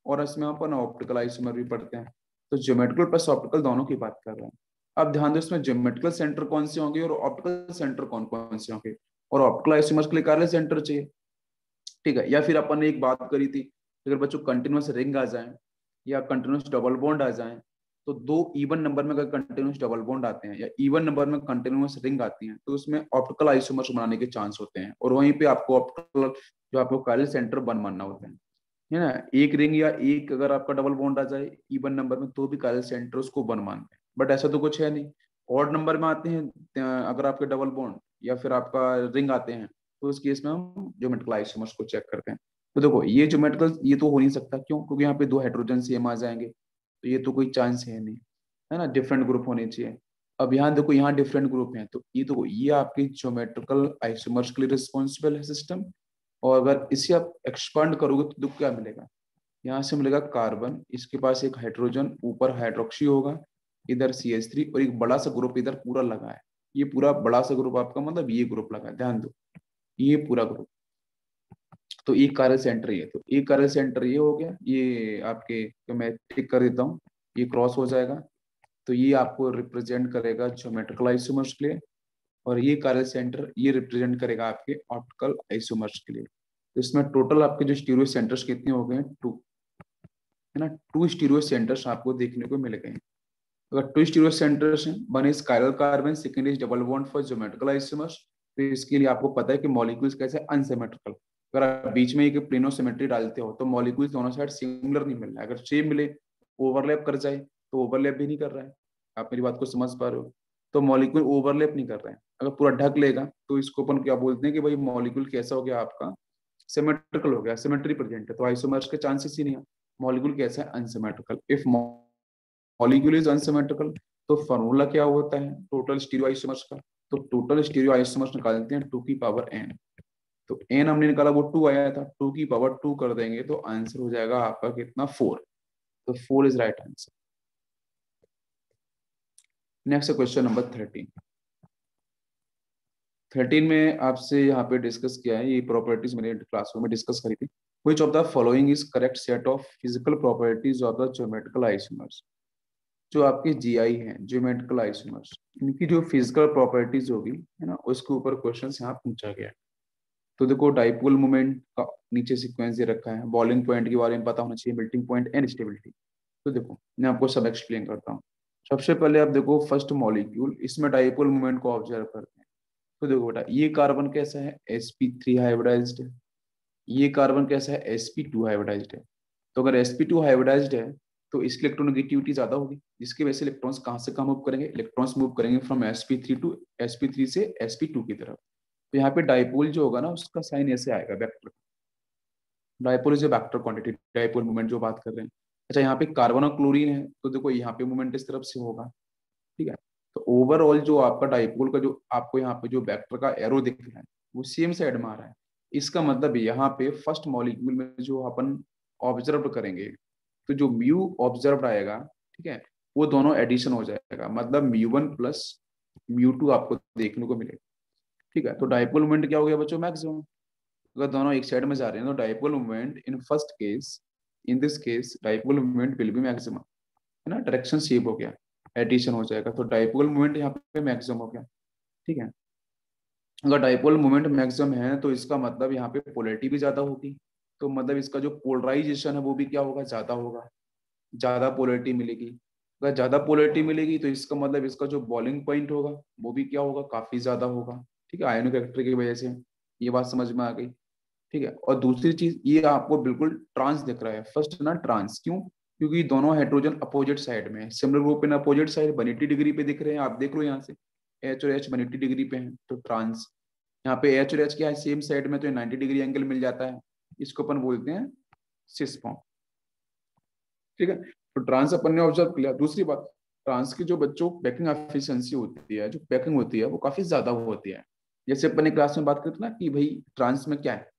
और इसमें अपन ऑप्टिकल आइसोमर भी पढ़ते हैं। तो ज्योमेट्रिकल प्लस ऑप्टिकल दोनों की बात कर रहे हैं। अब ध्यान दो, इसमें ज्योमेट्रिकल सेंटर कौन से होंगे और ऑप्टिकल सेंटर कौन कौन से होंगे, और ऑप्टिकल आइसोमर्स के लिए कार्य सेंटर चाहिए। ठीक है, या फिर अपन ने एक बात करी थी, अगर बच्चों कंटिन्यूस रिंग आ जाए या कंटिन्यूस डबल बॉन्ड आ जाए, तो दो इवन नंबर में अगर कंटिन्यूस डबल बॉन्ड आते हैं या इवन नंबर में कंटिन्यूस रिंग आती हैं तो उसमें ऑप्टिकल आइसोमर्स बनाने के चांस होते हैं, और वहीं पे आपको ऑप्टिकल जो आपको कार्य सेंटर बनवाना होता है ना। एक रिंग या एक अगर आपका डबल बॉन्ड आ जाए इवन नंबर में तो भी कार्य सेंटर उसको बन मानते हैं, बट ऐसा तो कुछ है नहीं। ऑड नंबर में आते हैं अगर आपके डबल बॉन्ड या फिर आपका रिंग आते हैं तो उस केस में हम ज्योमेट्रिकल आइसोमर्स को चेक करते हैं। तो देखो ये ज्योमेट्रिकल ये तो हो नहीं सकता, क्यों? क्योंकि यहाँ पे दो हाइड्रोजन सेम आ जाएंगे, तो ये तो कोई चांस है नहीं, है ना। डिफरेंट ग्रुप होने चाहिए। अब यहाँ देखो यहाँ डिफरेंट ग्रुप हैं, तो ये तो ये आपकी ज्योमेट्रिकल आइसोमर्स के लिए रिस्पॉन्सिबल है सिस्टम। और अगर इसे आप एक्सपांड करोगे तो दुख क्या मिलेगा? यहाँ से मिलेगा कार्बन, इसके पास एक हाइड्रोजन, ऊपर हाइड्रोक्सी होगा, इधर CH3 और एक बड़ा सा ग्रुप इधर पूरा लगा है। ये पूरा बड़ा सा ग्रुप आपका मतलब ये ग्रुप लगा है, ध्यान दो, ये पूरा ग्रुप। तो एक कार्य सेंटर ये, तो एक कार्य सेंटर ये हो गया, ये आपके तो मैं टिक कर देता हूँ, ये क्रॉस हो जाएगा। तो ये आपको रिप्रेजेंट करेगा ज्योमेट्रिकल आइसोमर्स के लिए, और ये कार्य सेंटर ये रिप्रेजेंट करेगा आपके ऑप्टिकल आइसोमर्स के लिए। तो इसमें टोटल आपके जो स्टीरियो सेंटर्स कितने हो गए हैं? 2, है ना। 2 स्टीरियो सेंटर्स आपको देखने को मिल गए हैं। अगर 2 स्टीरियो सेंटर्स हैं, one is chiral carbon, second is double bond for geometrical isomers. तो इसके लिए आपको पता है कि मॉलिक्यूल्स कैसे अनसिमेट्रिकल, अगर आप बीच में एक प्लेनो सिमेट्री डालते हो तो मॉलिक्यूल्स दोनों साइड सिमिलर नहीं मिल रहा है। अगर सेम मिले, ओवरलैप कर जाए तो ओवरलैप भी नहीं कर रहा है। आप मेरी बात को समझ पा रहे हो? तो मॉलिक्यूल ओवरलैप नहीं कर रहे हैं। अगर पूरा ढक लेगा तो इसको अपन क्या बोलते हैं कि भाई मॉलिक्यूल कैसा हो गया आपका? सिमेट्रिकल हो गया, सिमेट्री प्रेजेंट है, तो आइसोमर्स के चांसेस ही नहीं है। मॉलिक्यूल कैसा है? Unsymmetrical. If molecule is unsymmetrical तो फॉर्मूला क्या होता है टोटल स्टीरियो आइसोमर्स का? तो टोटल स्टीरियो आइसोमर्स निकालते हैं 2 की पावर n। तो n हमने निकाला वो 2 आया था, 2 की पावर 2 कर देंगे तो आंसर हो जाएगा आपका कितना? 4। तो 4 is right answer. Next question number 13 में आपसे यहाँ पे डिस्कस किया है, ये प्रॉपर्टीज मैंने क्लासरूम में डिस्कस करी थी। Which of the following is correct set of physical properties of the geometrical isomers? जो आपके जीआई हैं ज्योमेट्रिकल आइसोमर्स, इनकी जो फिजिकल प्रॉपर्टीज होगी, है ना, उसके ऊपर क्वेश्चन यहाँ पूछा गया है। तो देखो डाइपोल मोमेंट का नीचे सीक्वेंस दे रखा है, बॉइलिंग पॉइंट के बारे में पता होना चाहिए, मेल्टिंग पॉइंट एंड स्टेबिलिटी। तो देखो मैं आपको सब एक्सप्लेन करता हूँ। सबसे पहले आप देखो फर्स्ट मॉलिक्यूल, इसमें डाइपोल मोमेंट को ऑब्जर्व करते हैं। तो देखो बेटा ये कार्बन कैसा है? sp3 हाइब्रिडाइज्ड है। ये कार्बन कैसा है? sp2 हाइब्रिडाइज्ड है। तो अगर sp2 हाइब्रिडाइज्ड है तो इसकी इलेक्ट्रोनेगेटिविटी ज्यादा होगी, जिसकी वजह से इलेक्ट्रॉन्स कहाँ से कहाँ मूव करेंगे? इलेक्ट्रॉन्स मूव करेंगे फ्रॉम sp3 टू sp3 से sp2 की तरफ। तो यहाँ पे डाइपोल जो होगा ना उसका साइन ऐसे आएगा, vector. Dipole is a vector quantity, dipole movement जो बात कर रहे हैं। अच्छा यहाँ पे कार्बन और क्लोरीन है तो देखो यहाँ पे मूवमेंट इस तरफ से होगा, ठीक है। तो ओवरऑल जो आपका डाइपोल का जो आपको यहाँ पे जो वेक्टर का एरो दिख रहा है वो सेम साइड में आ रहा है। इसका मतलब यहाँ पे फर्स्ट मॉलिक्यूल में जो अपन ऑब्जर्व करेंगे तो जो म्यू ऑब्जर्व आएगा, ठीक है, वो दोनों एडिशन हो जाएगा, मतलब म्यू 1 प्लस म्यू 2 आपको देखने को मिलेगा। ठीक है, तो डाइपोल मोमेंट क्या हो गया बच्चों, मैक्सिमम। अगर दोनों एक साइड में जा रहे हैं तो dipole moment in first case, in this case dipole moment will be maximum, है ना, डायरेक्शन शेप हो गया, एडिशन हो जाएगा, तो डाइपोल मोमेंट यहाँ पे मैक्सिमम हो गया। ठीक है, अगर डाइपोल मोमेंट मैक्सिमम है तो इसका मतलब यहाँ पे पोलैरिटी भी ज्यादा होगी, तो मतलब इसका जो पोलराइजेशन है वो भी क्या होगा, ज्यादा होगा, ज्यादा पोलैरिटी मिलेगी। अगर ज्यादा पोलैरिटी मिलेगी तो इसका मतलब इसका जो बॉइलिंग पॉइंट होगा वो भी क्या होगा, काफी ज्यादा होगा। ठीक है, आयनिक फैक्टर की वजह से, ये बात समझ में आ गई। ठीक है, और दूसरी चीज ये आपको बिल्कुल ट्रांस दिख रहा है, फर्स्ट ना ट्रांस, क्यों, क्योंकि दोनों हाइड्रोजन अपोजिट साइड में है, similar group in opposite side 180 degree पे दिख रहे हैं, आप देख लो यहाँ से एच और एच 180 डिग्री पे है, तो ट्रांस। यहाँ पे एच और एच क्या है, सेम साइड में, तो 90 डिग्री एंगल मिल जाता है, इसको अपन बोलते हैं सिस फॉर्म। ठीक है, तो ट्रांस अपन ने ऑब्जर्व किया। दूसरी बात, ट्रांस की जो बच्चों पैकिंग एफिशिएंसी होती है, जो पैकिंग होती है वो काफी ज्यादा होती है। जैसे अपन ने क्लास में बात करते ना कि भाई ट्रांस में क्या है,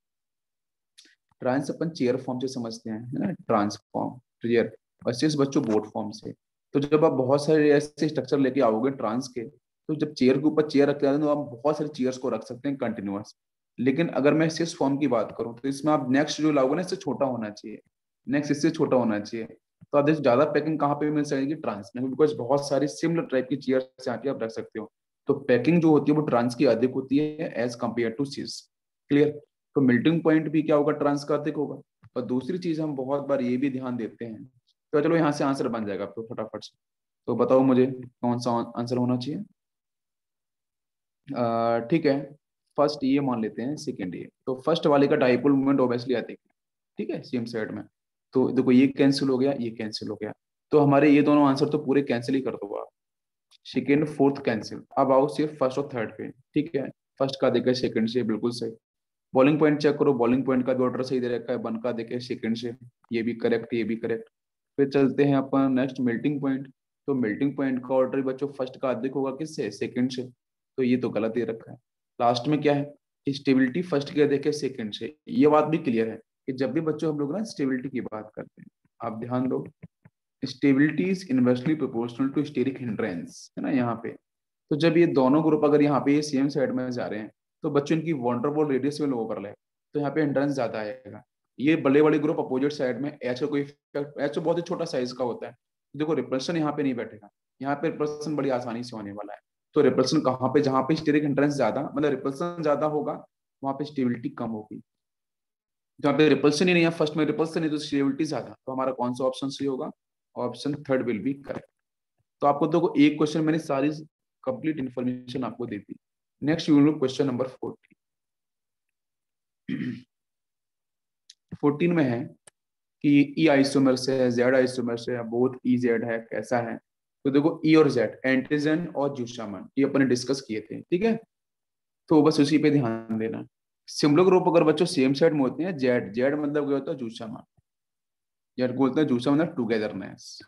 ट्रांस अपन चेयर फॉर्म से समझते हैं, है ना, ट्रांसफॉर्म चेयर, और सिर्फ बच्चों बोट फॉर्म से। तो जब आप बहुत सारे ऐसे स्ट्रक्चर लेके आओगे ट्रांस के, तो जब चेयर के ऊपर चेयर रखते हैं तो आप बहुत सारे चेयर्स को रख सकते हैं कंटिन्यूअस। लेकिन अगर मैं सिस फॉर्म की बात करूं तो इसमें आप नेक्स्ट जो लाओगे ना इससे छोटा होना चाहिए, नेक्स्ट इससे छोटा होना चाहिए। तो आप देखो ज्यादा पैकिंग कहाँ पे मिल सकेगी, ट्रांस में, बिकॉज बहुत सारी सिमिलर टाइप की चेयर यहाँ पे आप रख सकते हो। तो पैकिंग जो होती है वो ट्रांस की अधिक होती है as compare to cis. Clear. तो मेल्टिंग पॉइंट भी क्या होगा, ट्रांस का अधिक होगा। और दूसरी चीज हम बहुत बार ये भी ध्यान देते हैं, तो चलो यहाँ से आंसर बन जाएगा आपको फटाफट से। तो बताओ मुझे कौन सा आंसर होना चाहिए। ठीक है, फर्स्ट ये मान लेते हैं, सेकंड ये, तो फर्स्ट वाले का डाइपोल मोमेंट ऑब्वियसली अधिक है। ठीक है, सेम साइड में, तो देखो ये कैंसिल हो गया, ये कैंसिल हो गया, तो हमारे ये दोनों आंसर तो पूरे कैंसिल ही कर दो आप। सेकेंड फोर्थ कैंसिल, अब आओ सिर्फ फर्स्ट और थर्ड पे। ठीक है, फर्स्ट का देखा, सेकंड से बिल्कुल सही। बॉलिंग पॉइंट चेक करो, बॉलिंग पॉइंट का भी ऑर्डर सही दे रखा है, 1 का देखे सेकंड से, ये भी करेक्ट, ये भी करेक्ट। फिर चलते हैं अपन नेक्स्ट मेल्टिंग पॉइंट। तो मेल्टिंग पॉइंट का ऑर्डर बच्चों फर्स्ट का अधिक होगा, किससे, सेकंड से, तो ये तो गलत दे रखा है। लास्ट में क्या है, स्टेबिलिटी फर्स्ट के देखे सेकंड से, ये बात भी क्लियर है कि जब भी बच्चों हम लोग ना स्टेबिलिटी की बात करते हैं, आप ध्यान दो, stability is inversely proportional to steric hindrance, है ना यहाँ पे। तो जब ये दोनों ग्रुप अगर यहाँ पे ये सेम साइड में जा रहे हैं तो बच्चों इनकी वॉन्डरबॉल रेडियस में ओवरलैप, तो यहाँ पे हिंड्रेंस ज्यादा आएगा। ये बड़े बड़े ग्रुप अपोजिट साइड में, एच का कोई इफेक्ट, एच बहुत ही छोटा साइज का होता है, देखो रिपल्सन यहाँ पे नहीं बैठेगा, यहाँ पे रिपल्सन बड़ी आसानी से होने वाला है। तो रिपल्सन कहाँ पे, जहाँ पे स्टेरिक हिंड्रेंस ज्यादा, मतलब रिपल्सन ज्यादा होगा, वहाँ पे स्टेबिलिटी कम होगी। जहाँ पे रिपल्सन ही नहीं है, फर्स्ट में रिपल्सन नहीं तो स्टेबिलिटी ज्यादा, तो हमारा कौन सा ऑप्शन सही होगा, option third will be correct. तो आपको देखो एक क्वेश्चन मैंने सारी कंप्लीट इन्फॉर्मेशन आपको दे दी। नेक्स्ट यू लो क्वेश्चन नंबर 14। 14 में है कि ई आइसोमर से है, जेड आइसोमर से है, बोथ ई जेड है, कैसा है। तो देखो ई और जेड, एंटीजन और जूशामन, ये अपने डिस्कस किए थे, ठीक है, तो बस उसी पे ध्यान देना। सिमिलर ग्रुप अगर बच्चों सेम साइड में होते हैं, जेड, जेड मतलब क्या होता है, जूशामन, जेड बोलते हैं जूशा मतलब टुगेदरनेस।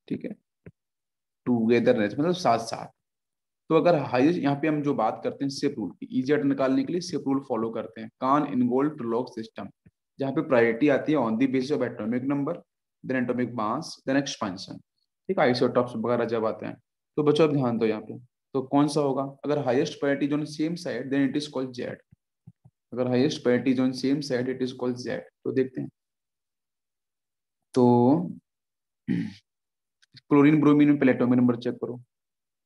ठीक है, टुगेदरनेस मतलब साथ साथ। तो अगर हाईएस्ट, यहाँ पे हम जो बात करते हैं सिप रूल की, इजेट निकालने के लिए सिप रूल फॉलो करते हैं, कान इनगोल्ड ट्रलॉक सिस्टम, जहाँ पे प्रायोरिटी आती है on the basis of atomic number, then atomic mass, then expansion. ठीक है, आइसोटॉप्स वगैरह जब आते हैं, तो बच्चों अब ध्यान दो यहाँ पे, तो कौन सा होगा, अगर हाईएस्ट प्रायोरिटी जो same side, then it is called Z. अगर हाईएस्ट प्रायोरिटी जो same side, it is called Z. तो देखते हैं, तो क्लोरीन ब्रोमीन में पहले एटॉमिक नंबर चेक करो,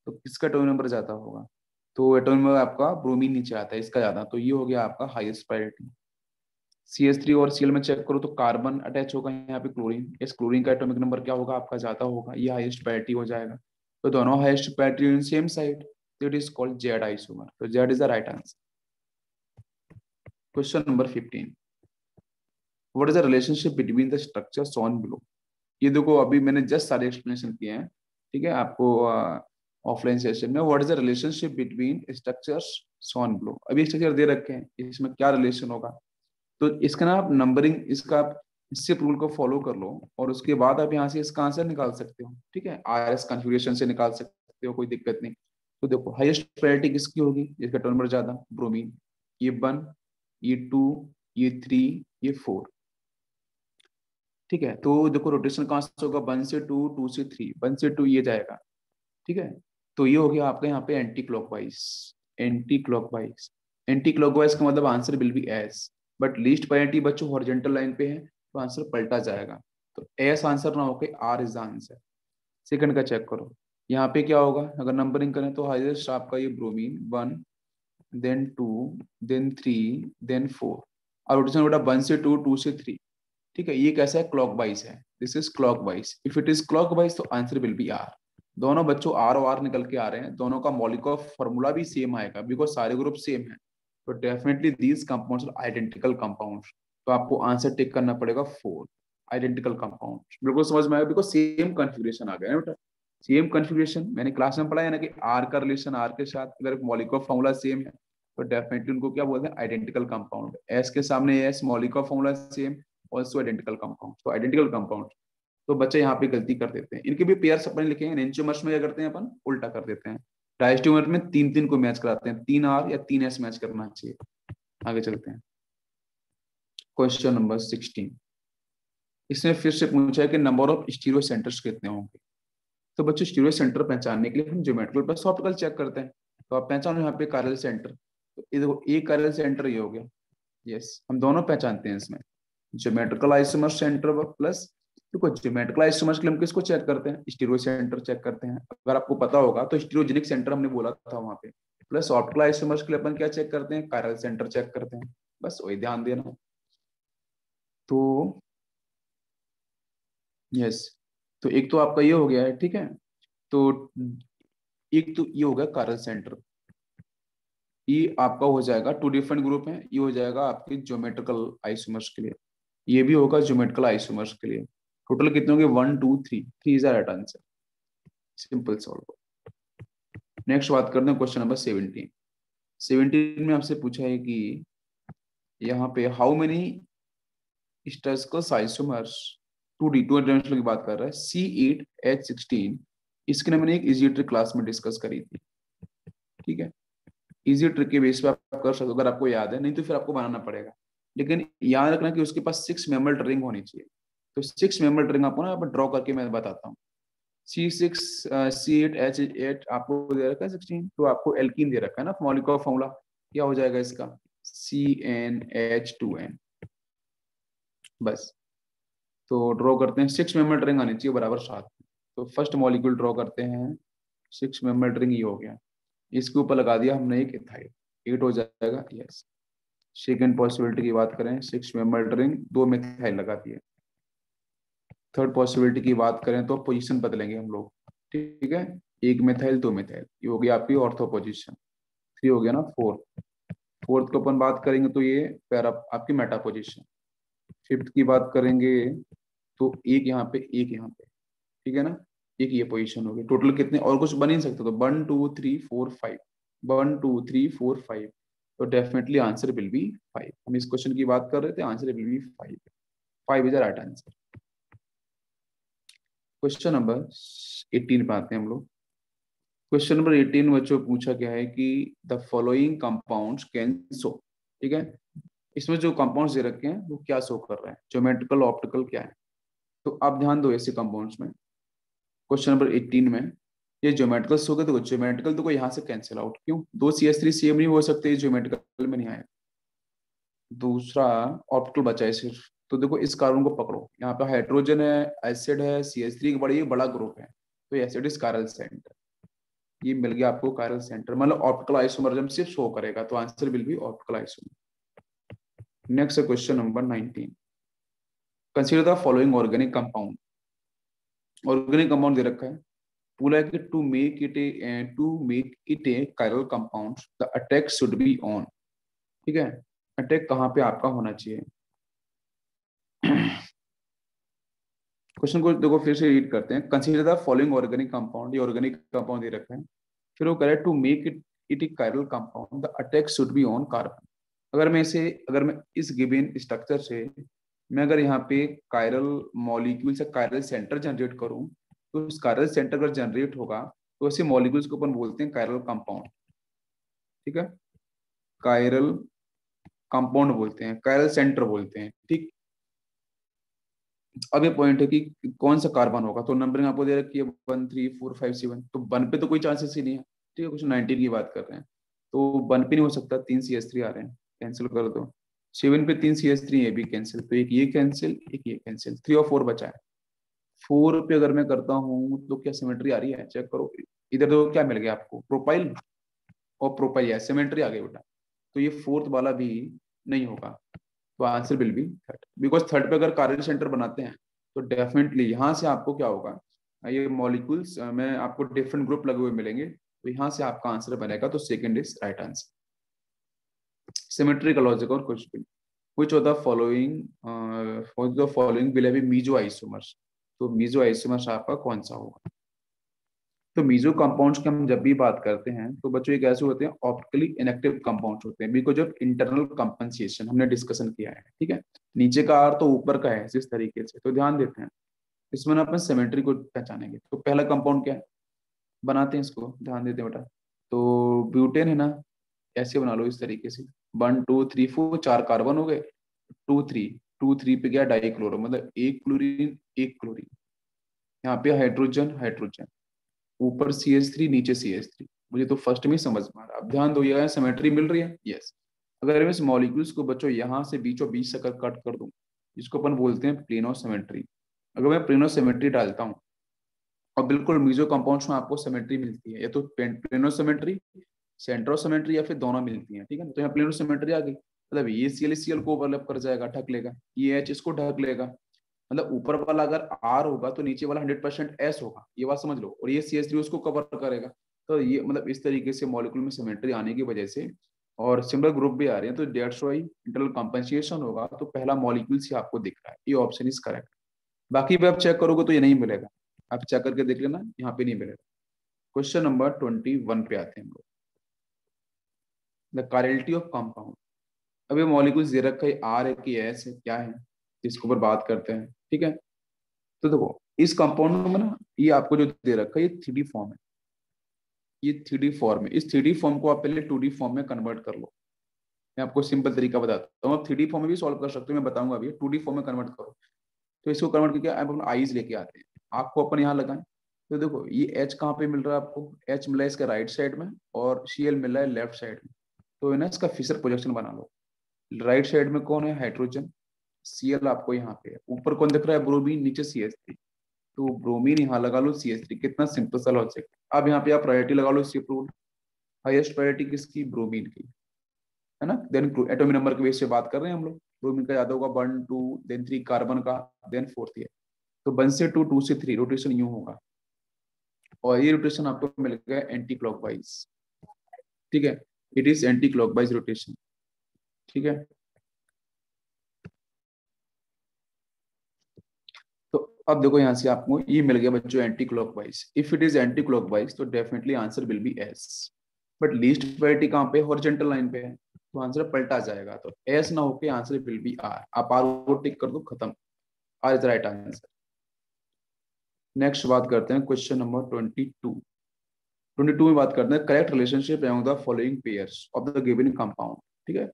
तो किसका एटॉमिक नंबर ज्यादा होगा, तो एटॉमिक नंबर आपका ब्रोमीन नीचे आता है, इसका ज्यादा, तो ये हो गया आपका हाईएस्ट प्रायोरिटी। CH3 और Cl में चेक करो तो कार्बन अटैच होगा यहाँ पे क्लोरीन, इस क्लोरीन का एटॉमिक नंबर क्या होगा आपका, ज्यादा होगा, ये हाईएस्ट प्रायोरिटी हो जाएगा। तो दोनों हाईएस्ट प्रायोरिटी सेम साइड, तो it is called Z isomer, तो Z is the right answer. Question number 15, what is the relationship between the structure shown below. ये देखो अभी मैंने जस्ट सारे एक्सप्लेनेशन किए हैं, ठीक है, आपको ऑफलाइन सेशन में, what is the relationship between structures shown below, अभी स्ट्रक्चर दे रखे हैं, इसमें क्या रिलेशन होगा। तो इसका ना आप नंबरिंग, इसका आप इससे रूल को फॉलो कर लो और उसके बाद आप यहाँ से इसका आंसर निकाल सकते हो। ठीक है, RS कॉन्फ़िगरेशन से निकाल सकते हो, कोई दिक्कत नहीं। तो देखो हाईएस्ट प्रायोरिटी किसकी होगी, जिसका टर्न नंबर ज्यादा, ब्रोमीन। ये 1, ये 2, ये 3, ये 4। ठीक है, तो देखो रोटेशन कहाँ से होगा, 1 से 2, 2 से 3, 1 से 2 ये जाएगा। ठीक है, तो ये हो गया आपका यहाँ पे anti clockwise. Anti clockwise, anti clockwise का मतलब answer will be S, but least priority बच्चों हॉरिजॉन्टल लाइन पे है तो आंसर पलटा जाएगा। तो एस आंसर ना होके R is the answer. Second का चेक करो, यहाँ पे क्या होगा, अगर नंबरिंग करें तो हाईएस्ट आपका ये ब्रोमीन 1, देन 2, देन 3, देन 4, और रोटेशन बेटा 1 से 2, 2 से 3। ठीक है, ये कैसा है, क्लॉकवाइज है, this is clockwise. If it is clockwise तो आंसर विल बी आर। दोनों बच्चों आर और आर निकल के आ रहे हैं, दोनों का मॉलिक्यूलर फॉर्मूला भी सेम आएगा बिकॉज सारे ग्रुप सेम है। तो definitely these compounds are identical compounds. तो आपको आंसर टिक करना पड़ेगा 4, आइडेंटिकल कंपाउंड। बिल्कुल समझ में आएगा बिकॉज सेम कॉन्फ़िगरेशन आ गया है बेटा। सेम कॉन्फ़िगरेशन मैंने क्लास में पढ़ा है ना कि आर का रिलेशन आर के साथ अगर मॉलिक्यूलर फॉर्मूला सेम है तो डेफिनेटली उनको क्या बोलते हैं, आइडेंटिकल कंपाउंड। एस के सामने S, molecular formula same, also identical compound. तो आइडेंटिकल कंपाउंड, तो बच्चे यहाँ पे गलती कर देते हैं। इनके भी पेयर्स अपन लिखेंगे, एंटियोमर्स में क्या करते हैं अपन, उल्टा कर देते हैं। डायस्टियोमर में 3-3 को मैच कराते हैं, 3 आर या 3 एस मैच करना चाहिए। आगे चलते हैं, क्वेश्चन नंबर 16। इसमें फिर से पूछा है कि नंबर ऑफ स्टीरियो सेंटर्स कितने होंगे। तो बच्चों स्टीरियो सेंटर पहचानने के लिए हम ज्योमेट्रिकल प्लस ऑप्टिकल चेक करते हैं। तो आप पहचानो यहाँ पे कार्यल सेंटर, तो ये देखो एक कार्यल सेंटर ये हो गया। यस, हम दोनों पहचानते हैं इसमें, ज्योमेट्रिकल आइसोमर सेंटर प्लस, देखो ज्योमेट्रिकल आइसोमर्स के लिए हम किसको चेक करते हैं, स्टीरियो सेंटर चेक करते हैं। अगर आपको पता होगा तो स्टीरियोजेनिक सेंटर हमने बोला था वहां पे। प्लस ऑप्टिकल आइसोमर्स के लिए अपन क्या चेक करते हैं, कायरल सेंटर चेक करते हैं। बस वही ध्यान देना। तो यस, तो एक तो आपका ये हो गया है। ठीक है, तो एक तो ये हो गया कायरल सेंटर, ये आपका हो जाएगा, टू डिफरेंट ग्रुप है, ये हो जाएगा आपके ज्योमेट्रिकल आइसोमर्स के लिए, ये भी होगा ज्योमेट्रिकल आइसोमर्स के लिए। टोटल कितने होंगे, 1 2 3, 3 is the right answer. Simple solve. Next बात करते हैं क्वेश्चन नंबर 17। 17 में आपसे पूछा है कि यहाँ पे how many sterical isomers, 2D 2 dimensional की बात कर रहा है, C8H16। इसकी ना मैंने एक इजी ट्रिक क्लास में डिस्कस करी थी। ठीक है, इजी ट्रिक के बेस पे आप कर सकते हो अगर आपको याद है, नहीं तो फिर आपको बनाना पड़ेगा। लेकिन याद रखना कि उसके पास 6 मेंबर्ड रिंग होनी चाहिए। तो 6 मेंबर्ड रिंग आपको ना ड्रॉ करके मैं बताता हूँ। C6 C8H8 आपको दे रखा है 16, तो आपको एल्कीन दे रखा है ना, मॉलिक्यूलर फॉर्मूला क्या हो जाएगा इसका, CnH2n। बस, तो ड्रॉ करते हैं, 6 मेंबर्ड रिंग आनी चाहिए बराबर 7। तो फर्स्ट मॉलिक्यूल ड्रॉ करते हैं, 6 मेंबर्ड रिंग ये हो गया, इसके ऊपर लगा दिया हमने एक इथाइल, 8 हो जाएगा। यस, सेकेंड पॉसिबिलिटी की बात करें, 6 मेंबर्ड रिंग 2 मिथाइल लगा दिए। थर्ड पॉसिबिलिटी की बात करें तो पोजीशन बदलेंगे हम लोग। ठीक है, 1 मिथाइल 2 मिथाइल, ये हो गया आपकी ऑर्थो पोजीशन। 3 हो गया ना, फोर्थ। फोर्थ को अपन बात करेंगे तो ये पैरा आपकी मेटा पोजीशन। फिफ्थ की बात करेंगे तो एक यहाँ पे, एक यहाँ पे। ठीक है ना, एक ये पोजीशन होगी। टोटल कितने, और कुछ बन ही नहीं सकता, तो 1 2 3 4 5, 1 2 3 4 5। तो डेफिनेटली आंसर विल बी 5। हम इस क्वेश्चन की बात कर रहे थे, answer will B 5। 5 is the right answer. Question number 18 पे आते हैं हम लोग। क्वेश्चन नंबर 18 बच्चों पूछा गया है कि the following compounds can show. ठीक है, इसमें जो कंपाउंड्स दे रखे हैं वो क्या शो कर रहे हैं, ज्योमेट्रिकल ऑप्टिकल क्या है। तो आप ध्यान दो ऐसे कंपाउंड्स में। क्वेश्चन नंबर 18 में ये ज्योमेट्रिकल शो गए, तो ज्योमेट्रिकल तो कोई यहाँ से कैंसिल आउट, क्यों, 2 CH3 सेम नहीं हो सकते, ज्योमेट्रिकल में नहीं आए। दूसरा ऑप्टिकल बचा है सिर्फ। तो देखो इस कार्बन को पकड़ो, यहाँ पे हाइड्रोजन है, एसिड है, CH3 बड़ा ग्रुप है, तो एसिड इज कायरल सेंटर। ये मिल गया आपको कायरल सेंटर, मतलब ऑप्टिकल आइसोमरिज्म सिर्फ शो करेगा, तो answer will be optical isomer. Next question number 19। Consider the following organic compound. Organic compound दे रखा है, बोला है कि to make it a chiral compound the attack should be on. ठीक है, अटैक कहाँ पे आपका होना चाहिए। क्वेश्चन को देखो फिर से रीड करते हैं। Consider the following organic compound, ये ऑर्गेनिक कंपाउंड दे रखा है। फिर वो कह रहा है to make it a chiral compound the attack should be on carbon. अगर मैं इस गिवन स्ट्रक्चर से मैं अगर यहाँ पे कायरल मॉलिक्यूल से कायरल सेंटर जनरेट करूँ, तो उस कायरल सेंटर अगर जनरेट होगा तो ऐसे मॉलिक्यूल्स को अपन बोलते हैं कायरल कंपाउंड। ठीक है, कायरल कंपाउंड बोलते हैं, कायरल सेंटर बोलते हैं। ठीक, अब ये पॉइंट है कि कौन सा कार्बन होगा। तो नंबरिंग आपको दे रखी है 1 3 4 5 7, तो 1 पे तो कोई चांसेस ही नहीं है। ठीक है, कुछ 19 की बात कर रहे हैं, तो 1 पे नहीं हो सकता, 3 CH3 आ रहे हैं, कैंसिल कर दो। 7 पे 3 CH3 ये भी कैंसिल, तो एक ये कैंसिल, एक ये कैंसिल, 3 और 4 बचा है। 4 पे अगर मैं करता हूँ तो क्या सिमेट्री आ रही है, चेक करो। इधर तो क्या मिल गया आपको, प्रोपाइल और प्रोपाइल, है सिमेट्री आ गई बेटा। तो ये फोर्थ वाला भी नहीं होगा, तो answer will B third, because third पे अगर कार्बन सेंटर बनाते हैं तो डेफिनेटली यहाँ से आपको क्या होगा, ये मॉलिक्यूल्स में आपको डिफरेंट ग्रुप लगे हुए मिलेंगे, तो यहाँ से आपका आंसर बनेगा। तो second is right answer, symmetric logic और कुछ भी। which of the following will have meso isomers, तो मीजो आइसोमर्स आपका कौन सा होगा। तो मीजो कंपाउंड्स की हम जब भी बात करते हैं तो बच्चों ये कैसे होते हैं, ऑप्टिकली इनएक्टिव कंपाउंड्स होते हैं, बिकॉज ऑफ इंटरनल कंपनसेशन हमने डिस्कशन किया है। ठीक है, नीचे का आर तो ऊपर का है इस तरीके से, तो ध्यान देते हैं इसमें ना अपन सिमेट्री को पहचानेंगे। तो पहला कंपाउंड क्या है, बनाते हैं इसको, ध्यान देते हैं बेटा। तो ब्यूटेन है ना, ऐसे बना लो इस तरीके से, 1 2 3 4 4 कार्बन हो गए, 2 3 2 3 पे गया डाइक्लोरो, मतलब एक क्लोरीन एक क्लोरीन, यहाँ पे हाइड्रोजन हाइड्रोजन, ऊपर CH3 नीचे CH3। मुझे तो फर्स्ट में समझ में आ रहा, अब ध्यान दो, ये सिमेट्री मिल रही है, यस। अगर मैं इस मॉलिक्यूल्स को बच्चों यहाँ से बीचों बीच से अगर कट कर दूं, जिसको अपन बोलते हैं प्लेनो सिमेट्री, अगर मैं प्लेनो सिमेट्री डालता हूँ और बिल्कुल मीजो कंपाउंड्स में आपको सिमेट्री मिलती है, या तो प्लेनो सिमेट्री, सेंट्रो सिमेट्री, या फिर दोनों मिलती है। ठीक है, तो यहाँ प्लेनो सिमेट्री आ गई, मतलब ये CL को ओवरलैप कर जाएगा, ढक लेगा, ये H इसको ढक लेगा, मतलब ऊपर वाला अगर R होगा तो नीचे वाला 100% S होगा, ये बात समझ लो, और ये CH3 उसको कवर करेगा। तो ये मतलब इस तरीके से मॉलिक्यूल में सिमेट्री आने की वजह से और सिमिलर ग्रुप भी आ रहे हैं, तो डेट्स वाई इंटरनल कंपनसेशन होगा। तो पहला मॉलिक्यूल से आपको दिख रहा है, ये ऑप्शन इज करेक्ट। बाकी भी आप चेक करोगे तो ये नहीं मिलेगा, आप चेक करके देख लेना, यहाँ पे नहीं मिलेगा। क्वेश्चन नंबर 21 पे आते हैं हम लोग, द कैरेलिटी ऑफ कंपाउंड। अब ये मॉलिक्यूल्स दे रखा है, आर है कि एस है, क्या है, जिसके ऊपर बात करते हैं। ठीक है, तो देखो इस कंपाउंड में ना, ये आपको जो दे रखा है ये 3D फॉर्म है, ये 3D फॉर्म है। इस 3D फॉर्म को आप पहले 2D फॉर्म में कन्वर्ट कर लो। मैं आपको सिंपल तरीका बताता हूँ, आप 3D फॉर्म में भी सॉल्व कर सकते हो, मैं बताऊंगा अभी। 2D फॉर्म में कन्वर्ट करो, तो इसको कन्वर्ट करके आप अपना आईज लेके आते हैं, आँख को अपन यहाँ लगाएं। तो देखो ये एच कहाँ पे मिल रहा है आपको, एच मिला है इसका राइट साइड में और Cl मिल रहा है लेफ्ट साइड में। तो ना इसका फिशर प्रोजेक्शन बना लो, राइट साइड में कौन है, हाइड्रोजन, Cl आपको यहाँ पे है, ऊपर कौन दिख रहा है, ब्रोमीन, नीचे CH3, तो ब्रोमीन यहाँ लगा लो, CH3, कितना सिंपल सा लॉजिक। अब यहाँ पे आप प्रायोरिटी लगा लो, हाईएस्ट प्रायोरिटी किसकी, ब्रोमीन की, है ना। देन एटॉमिक नंबर के बेस से बात कर रहे हैं हम लोग, ब्रोमीन का याद होगा 1 2, देन 3 कार्बन का, देन 4th है। तो 1 से 2, 2 से 3 रोटेशन यूं होगा, और ये रोटेशन आपको मिल गया एंटी क्लॉकवाइज। ठीक है, it is anti clockwise rotation. ठीक है, तो अब देखो यहाँ से आपको ये मिल गया बच्चों anticlockwise. If it is anticlockwise तो definitely answer will be S, but least priority कहाँ पे, हॉरिजॉन्टल लाइन पे है, तो आंसर पलटा जाएगा, तो एस ना होके आंसर विल बी आर। आप आर को टिक कर दो, खत्म, R is right answer. Next बात करते हैं क्वेश्चन नंबर 22 में बात करते हैं correct relationship among the following pairs of the given compound. ठीक है,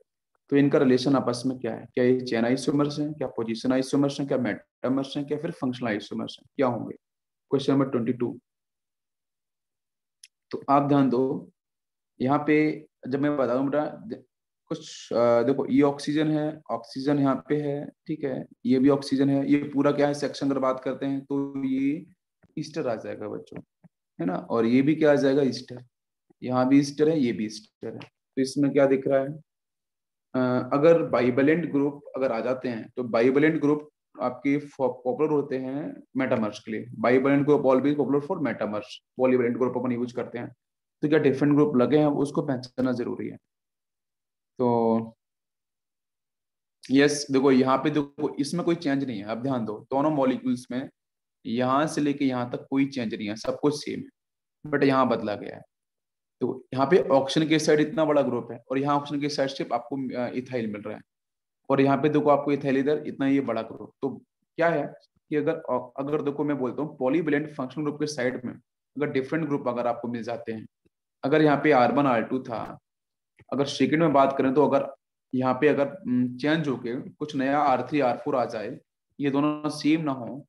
तो इनका रिलेशन आपस में क्या है, क्या ये चेन आइसोमर्स हैं, क्या पोजीशन आइसोमर्स हैं, क्या मेटामर्स हैं, क्या फिर फंक्शनल आइसोमर्स हैं, क्या होंगे। क्वेश्चन नंबर 22, तो आप ध्यान दो यहाँ पे, जब मैं बता दूं बेटा कुछ देखो ये ऑक्सीजन है, ऑक्सीजन यहाँ पे है, ठीक है, ये भी ऑक्सीजन है, ये पूरा क्या है सेक्शन अगर बात करते हैं तो ये ईस्टर आ जाएगा बच्चों, है ना, और ये भी क्या आ जाएगा, ईस्टर, यहाँ भी ईस्टर है, ये भी ईस्टर है। तो इसमें क्या दिख रहा है, अगर बाइवेलेंट ग्रुप अगर आ जाते हैं तो बाइवेलेंट ग्रुप आपके पॉपुलर होते हैं मेटामर्स के लिए, bivalent group always popular for metamers, polyvalent group upon use करते हैं। तो क्या डिफरेंट ग्रुप लगे हैं उसको पहचानना जरूरी है। तो यस देखो यहाँ पे देखो इसमें कोई चेंज नहीं है, अब ध्यान दो दोनों मॉलिक्यूल्स में यहाँ से लेके यहाँ तक कोई चेंज नहीं है, सब कुछ सेम है, बट यहाँ बदला गया है। तो यहाँ पे ऑक्सीजन के साइड इतना बड़ा ग्रुप है और यहाँ ऑक्सीजन के साइड सिर्फ आपको इथाइल मिल रहा है। और यहाँ पे देखो आपको इथाइल इधर इतना ये बड़ा करो, तो क्या है कि अगर अगर देखो मैं बोलता हूँ पॉलीवेलेंट फंक्शनल ग्रुप के साइड में अगर डिफरेंट ग्रुप अगर आपको मिल जाते हैं, अगर यहाँ पे R1 R2 था, अगर सेकंड में बात करें तो अगर यहाँ पे अगर चेंज होके कुछ नया R3 R4 आ जाए, ये दोनों सेम ना हो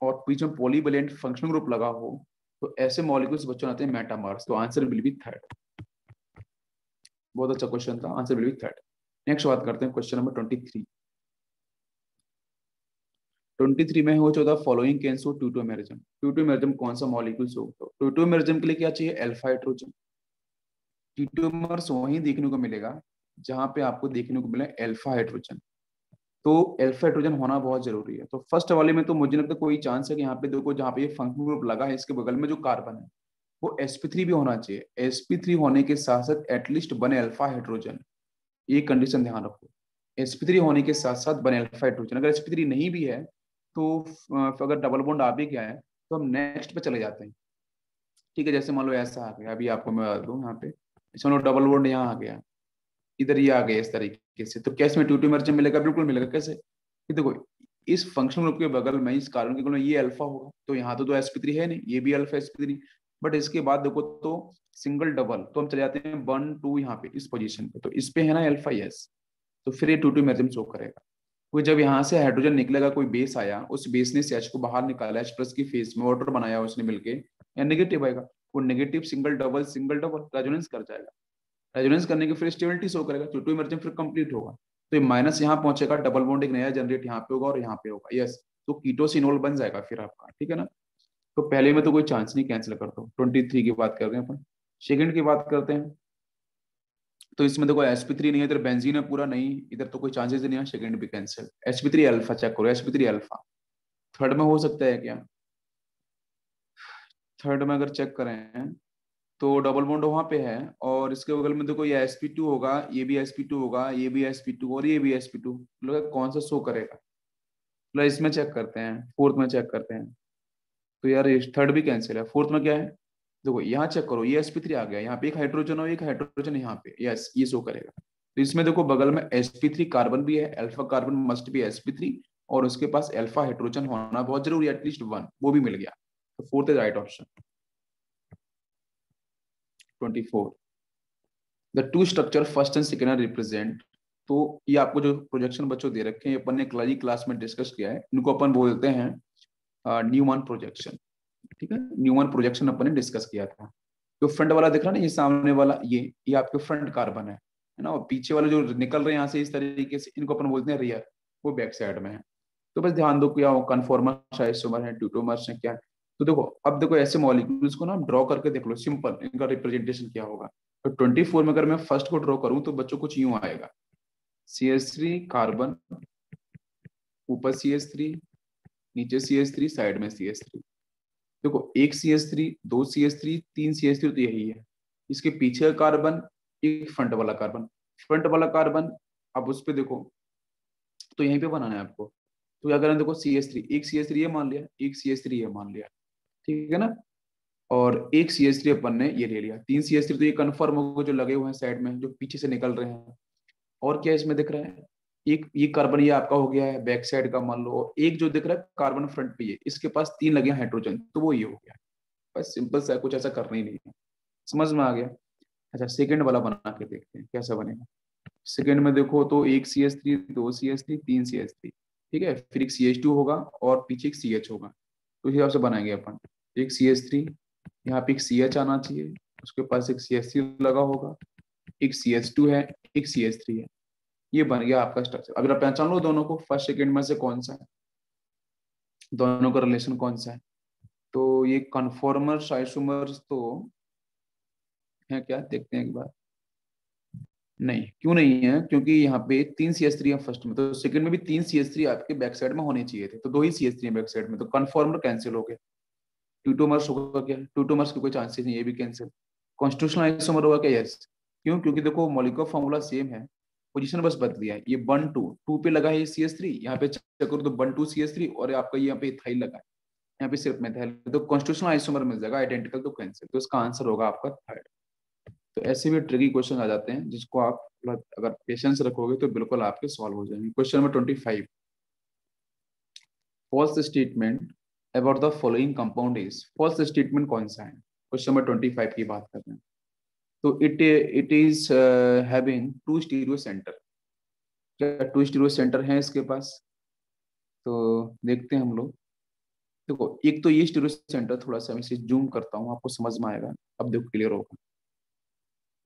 और बीच में पॉलीवेलेंट फंक्शनल ग्रुप लगा हो, तो ऐसे मॉलिक्यूल्स बच्चों आते हैं मेटामर्स। तो आंसर विल बी थर्ड। बहुत अच्छा क्वेश्चन था, answer will B third. Next बात करते हैं क्वेश्चन नंबर 23। 23 में हो चौदह फॉलोइंग कैन शो ट्यूटोमेरिज्म। ट्यूटोमेरिज्म कौन सा मॉलिक्यूल शो? तो ट्यूटोमेरिज्म के लिए क्या चाहिए? Alpha hydrogen. ट्यूटोमर्स वहीं देखने को मिलेगा जहां पे आपको देखने को मिले अल्फा हाइड्रोजन। तो अल्फा हाइड्रोजन होना बहुत जरूरी है। तो फर्स्ट वाले में तो मुझे लगता है कोई चांस है कि यहाँ पे देखो जहाँ पे ये फंक्शनल ग्रुप लगा है इसके बगल में जो कार्बन है वो sp3 भी होना चाहिए। sp3 होने के साथ साथ एटलीस्ट बने अल्फा हाइड्रोजन, ये कंडीशन ध्यान रखो। sp3 होने के साथ साथ बने अल्फा हाइड्रोजन। अगर sp3 नहीं भी है तो अगर डबल बॉन्ड आ भी गया है तो हम नेक्स्ट पे चले जाते हैं। ठीक है, जैसे मान लो ऐसा आ गया, अभी आपको मैं बता दूं यहाँ पे, जैसे मान लो डबल बॉन्ड यहाँ आ गया, इधर ये आ गया इस तरीके से, तो क्या इसमें ट्यूटू इमर्जन मिलेगा? बिल्कुल मिलेगा। कैसे कि देखो इस फंक्शनल ग्रुप के बगल में, इस कार्बन के बगल में ये अल्फा होगा, तो यहाँ तो sp3 है नहीं, ये भी अल्फा sp3। बट इसके बाद देखो तो सिंगल डबल, तो हम चले जाते हैं 1 2 यहाँ पे इस पोजीशन पे, तो इस पे है ना अल्फा, यस। तो फिर ये ट्यूटू इमर्जन शो करेगा। कोई जब यहाँ से हाइड्रोजन निकलेगा, कोई बेस आया, उस बेस ने H को बाहर निकाला, H प्लस की फेस में वाटर बनाया उसने मिलके, या नेगेटिव आएगा, वो नेगेटिव सिंगल डबल रेजोनेंस कर जाएगा। रेजोनेंस करने की फिर स्टेबिलिटी शो करेगा, तो टू इमर्जन फिर कंप्लीट होगा। तो ये माइनस यहाँ पहुंचेगा, डबल बॉन्ड एक नया जनरेट यहाँ पे होगा और यहाँ पे होगा, यस। तो कीटोसिनोल बन जाएगा फिर आपका, ठीक है ना। तो पहले में तो कोई चांस नहीं, कैंसिल कर दो। 23 की बात कर रहे हैं अपन। सेकंड की बात करते हैं। तो इसमें देखो sp3 नहीं है, इधर बेंजीन है पूरा, नहीं इधर तो कोई चांसेस नहीं है, सेकंड भी कैंसिल। sp3 अल्फा चेक करो, sp3 अल्फा। थर्ड में हो सकता है क्या? थर्ड में अगर चेक करें तो डबल बॉन्ड वहां पे है, और इसके बगल में देखो ये sp2 होगा, ये भी sp2 होगा, ये भी sp2 और ये भी sp2। लोग कौन सा शो करेगा? मतलब इसमें चेक करते हैं, फोर्थ में चेक करते हैं। तो यार ये थर्ड भी कैंसिल है, फोर्थ में क्या है? देखो यहाँ चेक करो, ये sp3 आ गया, यहाँ पे एक हाइड्रोजन और एक हाइड्रोजन यहाँ पे, यस ये शो करेगा। तो इसमें देखो बगल में sp3 कार्बन भी है, अल्फा कार्बन मस्ट भी sp3, और उसके पास अल्फा हाइड्रोजन होना बहुत जरूरी है, एटलीस्ट वन, वो भी मिल गया। तो fourth is right option. 24, the two structure first and second represent. तो ये आपको जो प्रोजेक्शन बच्चों दे रखे हैं, अपन ने कल क्लास में डिस्कस किया है, इनको अपन बोलते हैं न्यूमैन प्रोजेक्शन। ठीक है, न्यूमैन प्रोजेक्शन अपन ने डिस्कस किया था। जो फ्रंट वाला दिख रहा है ना, ये सामने वाला, ये आपके फ्रंट कार्बन है ना, और पीछे वाले जो निकल रहे हैं यहाँ से इस तरीके से, इनको अपन बोलते हैं रियर, वो बैक साइड में है। तो बस ध्यान दो क्या कन्फॉर्मर आइसोमर है, ट्यूटोमर्स है, क्या है। तो देखो अब देखो ऐसे मॉलिक्यूल्स को ना ड्रॉ करके देख लो, सिंपल इनका रिप्रेजेंटेशन क्या होगा। तो 24 में अगर मैं फर्स्ट को ड्रॉ करूं तो बच्चों कुछ यूं आएगा, CH3 कार्बन, ऊपर CH3, नीचे CH3, साइड में CH3। देखो एक CH3, दो CH3, तीन CH3, तो यही है। इसके पीछे का कार्बन, एक फ्रंट वाला कार्बन, फ्रंट वाला कार्बन। अब उस पर देखो, तो यहीं पे बनाना है आपको। तो क्या करें, देखो CH3, एक CH3 ये मान लिया, एक CH3 ये मान लिया, ठीक है ना। और एक CH3 अपन ने ये ले लिया, तीन CH3 तो ये कंफर्म होगा जो लगे हुए हैं साइड में, जो पीछे से निकल रहे हैं। और क्या इसमें दिख रहा है? एक ये कार्बन ये आपका हो गया है बैक साइड का मान लो, और एक जो दिख रहा है कार्बन फ्रंट पे, ये इसके पास तीन लगे हाइड्रोजन, तो वो ये हो गया। बस सिंपल सा, कुछ ऐसा करना ही नहीं है। समझ में आ गया? अच्छा सेकंड वाला बना के देखते हैं कैसा बनेगा। सेकंड में देखो तो एक CH3, दो CH3, तीन CH3, ठीक है, फिर एक CH2 होगा और पीछे एक CH होगा। तो इस हिसाब से बनाएंगे अपन। एक CH3, यहाँ पे एक CH आना चाहिए, उसके पास एक CH3 लगा होगा, एक CH2 है, एक CH3 है। ये बन गया आपका स्ट्रक्चर। अगर आप पहचान लो दोनों को, फर्स्ट सेकंड में से कौन सा है, दोनों का रिलेशन कौन सा है। तो ये कन्फॉर्मर आइसोमर्स तो है क्या, देखते हैं एक बार। नहीं, क्यों नहीं है? क्योंकि यहाँ पे तीन CH3 है फर्स्ट में, तो सेकंड में भी तीन CH3 आपके बैक साइड में होने चाहिए थे, तो दो ही CH3 है बैक साइड में, तो कन्फॉर्मर कैंसिल हो गया। ट्यूटोमर्स होगा क्या? ट्यूटोमर्स की कोई चांसेस नहीं, ये भी कैंसिल। कॉन्स्टिट्यूशनल आइसोमर होगा क्या? यस। क्यों? क्योंकि देखो मॉलिक्यूलर फॉर्मूला सेम है, पोजीशन बस बदली है। ये 1 2 पे लगा है CH3, यहाँ पे चेक करो तो 1 2 CH3, और आपका यहाँ पे इथाइल लगा है, यहाँ पे सिर्फ मेथाइल। तो कॉन्स्टिट्यूशनल आइसोमर मिल जाएगा आइडेंटिकल, तो कैंसिल। तो इसका आंसर होगा आपका थर्ड। तो ऐसे भी ट्रिकी क्वेश्चन आ जाते हैं जिसको आप अगर पेशेंस रखोगे तो बिल्कुल आपके सॉल्व हो जाएंगे। Question number 25, false statement about the following compound is. False statement कौन सा है? क्वेश्चन नंबर 25 की बात करते हैं। तो it is having two stereo centre. क्या टू स्टीरियो सेंटर है इसके पास? तो देखते हैं हम लोग। देखो, एक तो ये स्टीरियो सेंटर, थोड़ा सा मैं इसे जूम करता हूँ, आपको समझ में आएगा। अब देखो क्लियर होगा।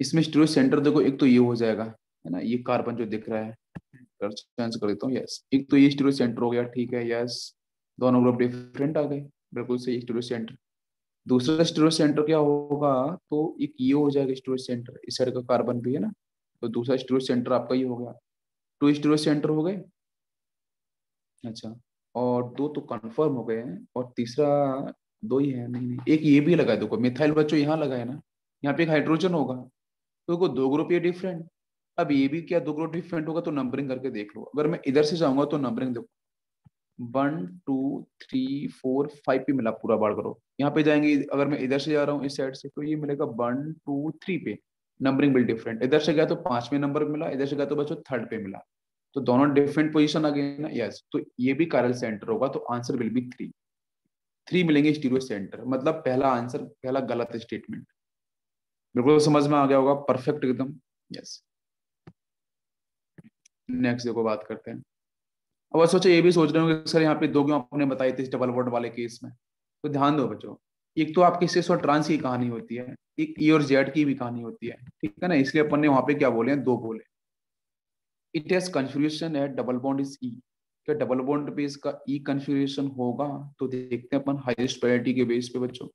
इसमें स्टीरियो सेंटर देखो, एक तो ये हो जाएगा, है ना, ये कार्बन जो दिख रहा है, चेंज कर देता हूँ, यस। एक तो ये स्टीरियो सेंटर हो गया, ठीक है, यस। दोनों ग्रुप डिफरेंट आ गए, बिल्कुल सही स्टीरियो सेंटर। दूसरा स्टीरियो सेंटर क्या होगा? तो एक ये हो जाएगा स्टीरियो सेंटर, इस साइड का कार्बन भी है ना, तो दूसरा स्टीरियो सेंटर आपका ये हो गया। टू स्टीरियो सेंटर हो गए, अच्छा। और दो तो कंफर्म हो गए हैं, और तीसरा दो ही है, नहीं नहीं, एक ये भी लगा है, देखो मिथाइल बच्चों यहाँ लगा है ना, यहाँ पे एक हाइड्रोजन होगा, तो देखो दो ग्रुप ये डिफरेंट। अब ये भी क्या दो ग्रुप डिफरेंट होगा, तो नंबरिंग करके देख लो। अगर मैं इधर से जाऊंगा तो नंबरिंग देखो, 1 2 3 4 5 पे मिला पूरा, बार करो। यहाँ पे जाएंगे, अगर मैं इधर से जा रहा हूँ इस साइड से, तो ये मिलेगा 1 2 3 पे, नंबरिंग बिल डिफरेंट। इधर से गया तो 5वें नंबर पे मिला, इधर से गया तो बच्चों थर्ड पे मिला, तो दोनों डिफरेंट पोजीशन आ गए ना, यस। तो ये भी कायरल सेंटर होगा, तो आंसर विल बी 3। 3 मिलेंगे स्टीरियो सेंटर, मतलब पहला आंसर, पहला गलत स्टेटमेंट। बिल्कुल समझ में आ गया होगा, परफेक्ट एकदम, यस। नेक्स्ट देखो, बात करते हैं। अब आप सोचो, ये भी सोच रहे हो कि सर यहाँ पे दो क्यों आपने बताई थी इस डबल वर्ड वाले केस में। तो ध्यान दो बच्चों, एक तो आपकी सिस और ट्रांस की कहानी होती है, एक ई और जेड की भी कहानी होती है, ठीक है ना। इसलिए अपन ने वहां पे क्या बोले हैं, दो बोले। इट हैज कन्फ्यूजन है, डबल बॉन्ड इज ई। क्या डबल बॉन्ड पे इसका ई कन्फ्यूजन होगा? तो देखते हैं अपन हाईएस्ट प्रायोरिटी के बेस पे बच्चों।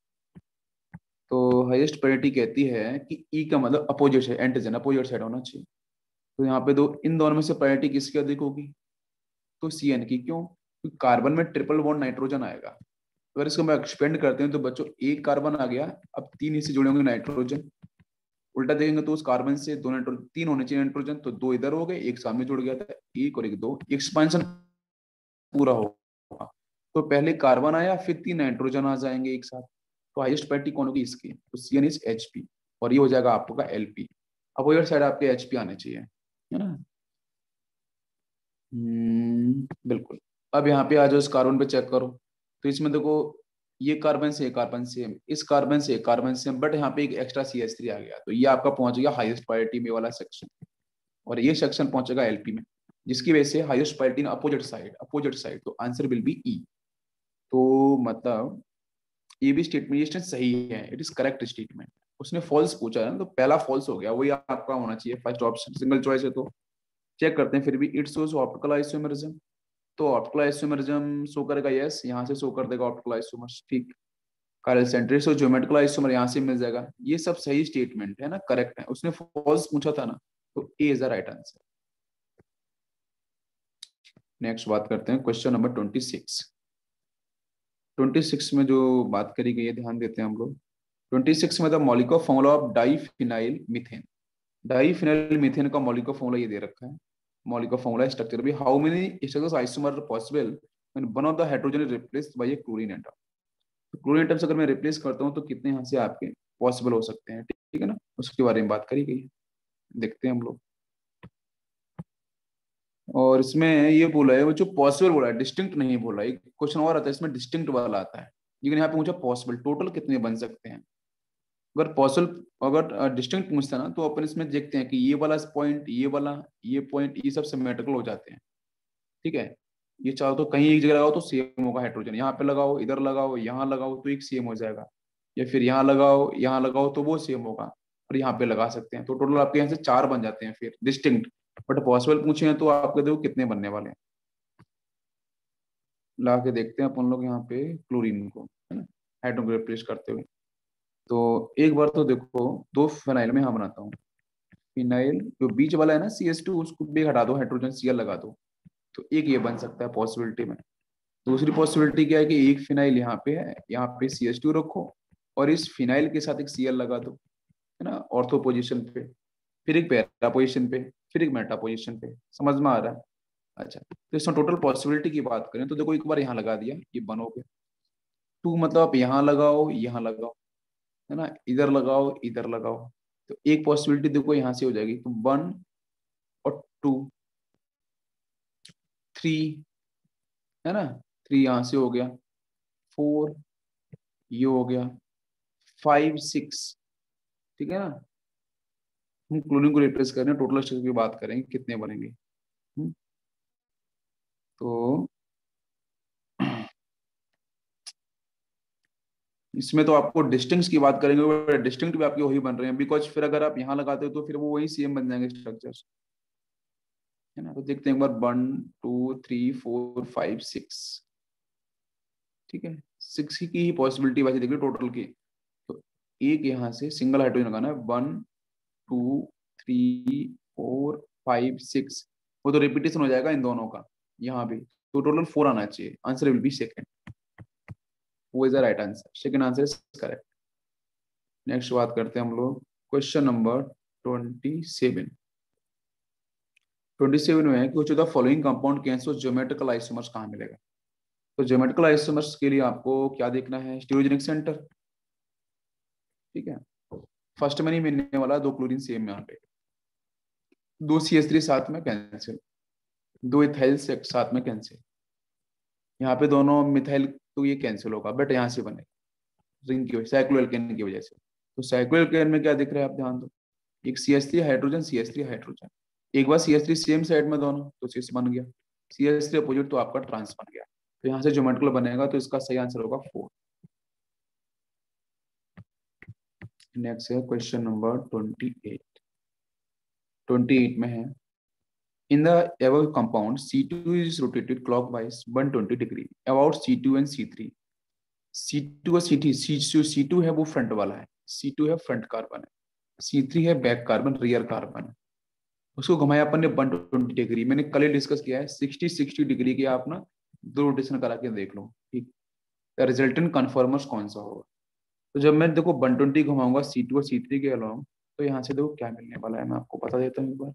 तो हाईएस्ट प्रायोरिटी कहती है कि ई का मतलब अपोजिट है, एंटीजन अपोजिट साइड होना चाहिए। तो यहाँ पे दो, इन दोनों में से प्रायोरिटी किसकी अधिक होगी? तो सी एन की। क्यों? क्योंकि कार्बन में ट्रिपल बॉन्ड नाइट्रोजन आएगा। अगर इसको मैं एक्सपेंड करते हैं तो बच्चों एक कार्बन आ गया, अब तीन इससे जुड़े होंगे नाइट्रोजन। उल्टा देखेंगे तो उस कार्बन से दो नाइट्रोजन, तीन होने चाहिए नाइट्रोजन, तो दो इधर हो गए, एक सामने जुड़ गया था, एक और एक दो, एक्सपेंशन पूरा होगा। तो पहले कार्बन आया, फिर तीन नाइट्रोजन आ जाएंगे एक साथ। तो हाईएस्ट प्रायोरिटी कौन होगी इसकी? तो C N is H P, और ये हो जाएगा आपका एल पी। अब वो साइड आपके एच पी आने चाहिए, है ना। बिल्कुल। अब यहाँ पे आ जाओ, इस कार्बन पे चेक करो। तो इसमें देखो, ये कार्बन से कार्बन सेम, इस कार्बन से कार्बन सेम, बट यहाँ पे एक एक्स्ट्रा सी एच थ्री आ गया, तो ये आपका पहुंच गया हाईएस्ट प्रायोरिटी में वाला सेक्शन, और ये सेक्शन पहुंचेगा एलपी में, जिसकी वजह से highest priority in opposite side, opposite side, तो आंसर विल बी ई। तो मतलब ये भी स्टेटमेंट, ये स्टेटमेंट सही है, इट इज करेक्ट स्टेटमेंट। उसने फॉल्स पूछा है ना, तो पहला फॉल्स हो गया, वही आपका होना चाहिए फर्स्ट ऑप्शन, सिंगल चॉइस है तो। चेक करते हैं फिर भी, इट शोज ऑप्टिकल आइसोमेरिज्म। तो ऑप्टिकल आइसोमेरिज्म शो करेगा, यस, यहाँ से शो कर देगा ऑप्टिकल आइसोमर्स, ठीक। कायरल सेंट्रिस और ज्योमेट्रिकल आइसोमर यहाँ से मिल जाएगा, ये सब सही स्टेटमेंट है ना, करेक्ट है। उसने फॉल्स पूछा था ना, तो A is the right answer. Next बात करते हैं क्वेश्चन नंबर 26। 26 में जो बात करी गई है, ध्यान देते हैं हम लोग। 26 में the molecular formula of diphenyl methane. Diphenyl methane का मॉलिक्यूलर फॉर्मूला ये दे रखा है। मॉलिक्यूलर फॉर्मूला स्ट्रक्चर भी, how many structures isomer possible when one of the hydrogen is replaced by A chlorine atom. तो क्लोरीन एटम से अगर मैं replace करता हूँ तो कितने यहाँ से आपके पॉसिबल हो सकते हैं, ठीक है ना, उसके बारे में बात करी गई है। देखते हैं हम लोग। और इसमें ये बोला है, वो जो पॉसिबल बोला है, डिस्टिंक्ट नहीं बोला। एक क्वेश्चन और आता है इसमें, डिस्टिंक्ट वाला आता है, लेकिन यहाँ पे मुझे पॉसिबल, टोटल कितने बन सकते हैं। अगर पॉसिबल, अगर डिस्टिंक्ट पूछता ना, तो अपन इसमें देखते हैं कि ये वाला पॉइंट, ये वाला, ये पॉइंट, ये सब सिमेट्रिकल हो जाते हैं, ठीक है। ये चाहो तो कहीं एक जगह लगाओ तो सेम होगा हाइड्रोजन, यहाँ पे लगाओ, इधर लगाओ, यहाँ लगाओ, तो एक सेम हो जाएगा। या फिर यहाँ लगाओ तो वो सेम होगा, और यहाँ पे लगा सकते हैं, तो टोटल आपके यहाँ से चार बन जाते हैं फिर डिस्टिंक्ट। बट पॉसिबल पूछे हैं तो आपके देखो कितने बनने वाले हैं। ला के देखते हैं अपन लोग यहाँ पे क्लोरीन को, है ना, हाइड्रोजन को रिप्लेस करते हुए। तो एक बार तो देखो, दो फिनाइल में यहाँ बनाता हूँ। फिनाइल जो बीच वाला है ना CH2, उसको भी हटा दो, हाइड्रोजन Cl लगा दो, तो एक ये बन सकता है पॉसिबिलिटी में। दूसरी पॉसिबिलिटी क्या है कि एक फिनाइल यहाँ पे है, यहाँ पे CH2 रखो, और इस फिनाइल के साथ एक Cl लगा दो, है ना, ऑर्थो पोजीशन पे, फिर एक पैरा पोजीशन पे, फिर एक मेटा पोजीशन पे। समझ में आ रहा है? अच्छा, तो इसमें टोटल पॉसिबिलिटी की बात करें तो देखो, एक बार यहाँ लगा दिया, ये वन हो गया। टू मतलब आप यहाँ लगाओ, यहाँ लगाओ, है ना, इधर लगाओ, इधर लगाओ, तो एक पॉसिबिलिटी देखो यहाँ से हो जाएगी, तो 1 और 2 3 है ना, 3 यहाँ से हो गया, 4 ये हो गया, 5 6, ठीक है ना। हम क्लोरीन को रिप्लेस कर रहे हैं, टोटल स्ट्रक्चर की बात करेंगे कितने बनेंगे। तो इसमें तो आपको डिस्टिंक्ट की बात करेंगे, डिस्टिंक्ट भी आपके वही बन रहे हैं, बिकॉज फिर अगर आप यहाँ लगाते हो तो फिर वो वही सेम बन जाएंगे स्ट्रक्चर्स, है ना। तो देखते हैं एक बार, 1 2 3 4 5 6, ठीक है, 6 की ही पॉसिबिलिटी वैसे देखिए टोटल की। तो एक यहाँ से सिंगल हाइड्रोजन लगाना है, 1 2 3 4 5 6, वो तो रिपीटेशन हो जाएगा इन दोनों का यहाँ भी, तो टोटल 4 आना चाहिए, आंसर विल बी सेकंड, वो is the right answer, second answer is correct. Next बात करते हैं हम लोग, क्वेश्चन नंबर 27। 27 में है कि the following compound can show geometrical isomers कहाँ मिलेगा। तो ज्योमेट्रिकल आइसोमर्स के लिए आपको क्या देखना है, स्टीरियोजेनिक सेंटर, ठीक है। फर्स्ट में नहीं मिलने वाला, 2 क्लोरीन सेम यहाँ पे, 2 CH3 साथ में कैंसिल, 2 इथाइल से साथ में कैंसिल, यहाँ पे दोनों मिथाइल, तो ये कैंसिल होगा, बट यहाँ से बनेगा रिंग की वजह, साइक्लोएल्केन की वजह से। तो साइक्लोएल्केन में क्या दिख रहा है, आप ध्यान दो, एक CH3 हाइड्रोजन, CH3 हाइड्रोजन, एक बार CH3 सेम साइड में दोनों, तो सिस बन गया, CH3 अपोजिट, तो आपका ट्रांस बन गया। तो यहाँ से ज्योमेट्रिकल बनेगा, तो इसका सही आंसर होगा 4। नेक्स्ट है क्वेश्चन नंबर 28। 28 में है, in the above compound C2 is rotated clockwise 120 degree about C2 and C3। C2 और C2 है वो फ्रंट वाला है, C2 है फ्रंट कार्बन है, C3 है बैक कार्बन, रियर कार्बन है। उसको घुमाया अपन ने 120 डिग्री, मैंने कल ही डिस्कस किया है, 60 डिग्री की आप ना 2 रोटेशन करा के देख लो, ठीक। रिजल्टेंट कन्फर्मर्स कौन सा होगा। तो जब मैं देखो 120 घुमाऊंगा C2 और C3 के अलावा, तो यहाँ से देखो क्या मिलने वाला है, मैं आपको बता देता हूँ एक बार।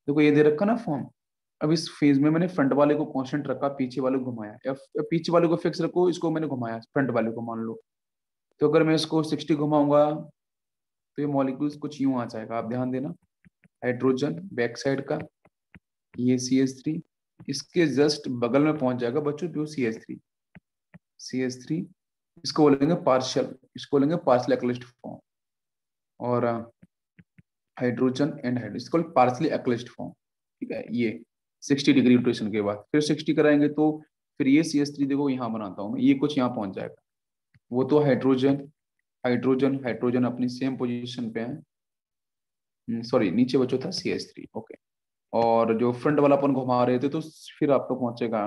देखो ये दे रखा ना फॉर्म, अब इस फेज में मैंने फ्रंट वाले को कांस्टेंट रखा, पीछे वाले को घुमाया, या पीछे वाले को फिक्स रखो, इसको मैंने घुमाया फ्रंट वाले को मान लो। तो अगर मैं इसको 60 घुमाऊंगा, तो ये मॉलिक्यूल्स कुछ यूं आ जाएगा, आप ध्यान देना, हाइड्रोजन बैक साइड का, ये CH3, इसके जस्ट बगल में पहुंच जाएगा बच्चों जो CH3, इसको बोलेंगे पार्शियल, इसको बोलेंगे पार्शियल एक्लिस्ट फॉर्म, और हाइड्रोजन एंड हाइड्रोजन इसको पार्शियली एक्लिस्ट फॉर्म, ठीक है। ये 60 डिग्री रोटेशन के बाद फिर 60 कराएंगे, तो फिर ये CH3 देखो यहाँ बनाता हूँ मैं, ये कुछ यहाँ पहुंच जाएगा, वो तो हाइड्रोजन, हाइड्रोजन अपनी सेम पोजीशन पे है, सॉरी नीचे बचो था CH3, ओके। और जो फ्रंट वाला अपन घुमा रहे थे, तो फिर आपका पहुंचेगा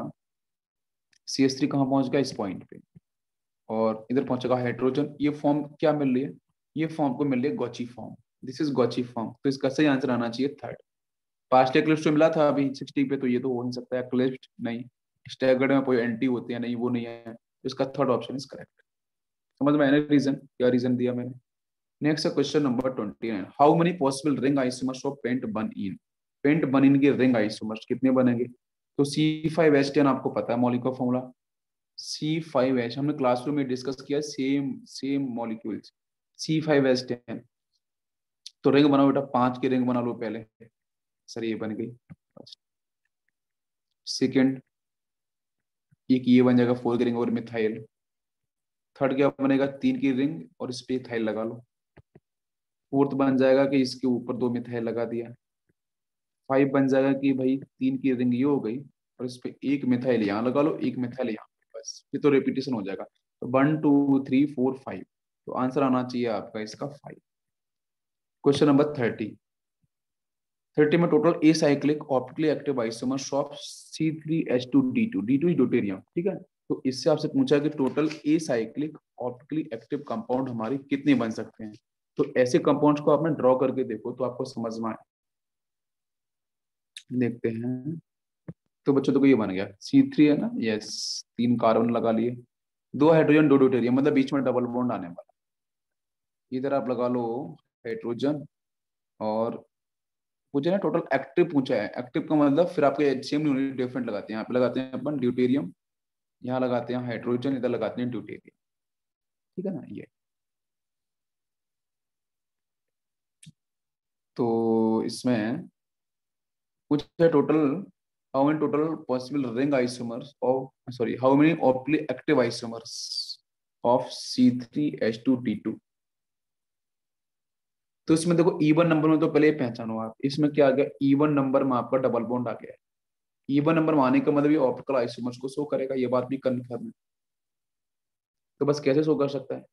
CH3 कहाँ पहुंच गया, इस पॉइंट पे, और इधर पहुंचेगा हाइड्रोजन। ये फॉर्म क्या मिल रही है, ये फॉर्म को मिल रही है गॉची फॉर्म, दिस इज गॉची फॉर्म, तो इसका सही आंसर आना चाहिए थर्ड। पास्ट एक्लिप्स तो मिला था अभी 60 पे, तो ये तो हो नहीं सकता है, एक्लिप्स नहीं, स्टैगर्ड में कोई एंटी होती है नहीं, वो नहीं है, तो इसका थर्ड ऑप्शन इज करेक्ट। समझ में आया रीजन, क्या रीजन दिया मैंने। Next question number 29, how many possible ring isomers of pent one in. Pent one in के रिंग आइसोमर्स कितने बनेंगे। तो C5H10 आपको पता है मॉलिक्यूलर फॉर्मूला, C5H हमने क्लासरूम में डिस्कस किया, सेम सेम मॉलिक्यूल्स, C5H10। तो रिंग बनाओ बेटा, 5 की रिंग बना लो पहले, सर ये बन गई। सेकेंड, एक ये बन जाएगा 4 की रिंग और मिथाइल। थर्ड क्या बनेगा, 3 की रिंग और इस पे इथाइल लगा लो। फोर्थ बन जाएगा कि इसके ऊपर 2 मिथाइल लगा दिया। 5 बन जाएगा कि भाई 3 की रिंग ये हो गई, और इस पे एक मिथाइल यहाँ लगा लो, एक मिथाइल यहाँ, बस ये तो रिपीटेशन हो जाएगा। तो 1 2 3 4 5, तो आंसर आना चाहिए आपका इसका 5। क्वेश्चन नंबर 30 में total a cyclic optically active isomers of C3H2D2, D2 deuterium, ठीक है। तो इससे आपसे पूछा कि total a cyclic optically active compound हमारे कितने बन सकते हैं। तो ऐसे कंपाउंड्स को आपने ड्रॉ करके देखो तो आपको समझ में आए। देखते हैं, तो बच्चों तो ये बन गया C3 है ना, यस, 3 कार्बन लगा लिए, 2 हाइड्रोजन 2 ड्यूटेरियम, मतलब बीच में डबल बॉन्ड आने वाला। इधर आप लगा लो हाइड्रोजन, और पूछे ना टोटल एक्टिव पूछा है, एक्टिव का मतलब फिर आपके सेम यूनिट डिफरेंट लगाते हैं, यहाँ पे लगाते हैं अपन ड्यूटेरियम, यहाँ लगाते हैं हाइड्रोजन, इधर लगाते हैं ड्यूटेरियम, ठीक है ना। ये तो इसमें कुछ है total, how many total possible ring isomers of, sorry, how many optically active isomers of C3H2T2। तो इसमें देखो इवन नंबर में तो पहले ही पहचानो आप, इसमें क्या आ गया, इवन नंबर में आपका डबल बॉन्ड आ गया है। इवन नंबर में आने का मतलब ये ऑप्टिकल आइसोमर्स को शो करेगा, ये बात भी कन्फर्म है। तो बस कैसे शो कर सकता है,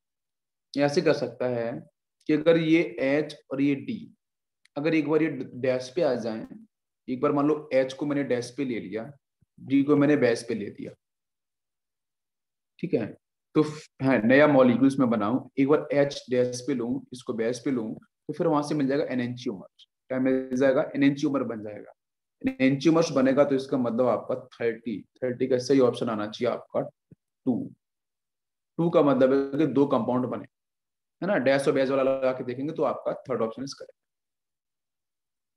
ये ऐसे कर सकता है कि अगर ये H और ये D, अगर एक बार ये डैश पे आ जाए, एक बार मान लो H को मैंने डैश पे ले लिया, D को मैंने बेस पे ले दिया, ठीक है, तो है नया मॉलिक्यूल्स में बनाऊं, एक बार H डैश पे लूं, इसको बेस पे लूं, तो फिर वहां से मिल जाएगा एनेंटियोमर, क्या मिल जाएगा, एनेंटियोमर बन जाएगा। एनेंटियोमर्स बनेगा तो इसका मतलब आपका 30 का सही ऑप्शन आना चाहिए आपका 2। 2 का मतलब है कि 2 कंपाउंड बने, है ना, डैश और बेस वाला लगा के देखेंगे तो आपका third option is correct.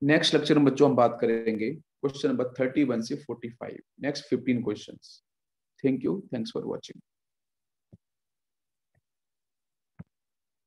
Next lecture में बच्चों हम बात करेंगे क्वेश्चन नंबर 31 से 45, next 15 questions. Thank you, thanks for watching.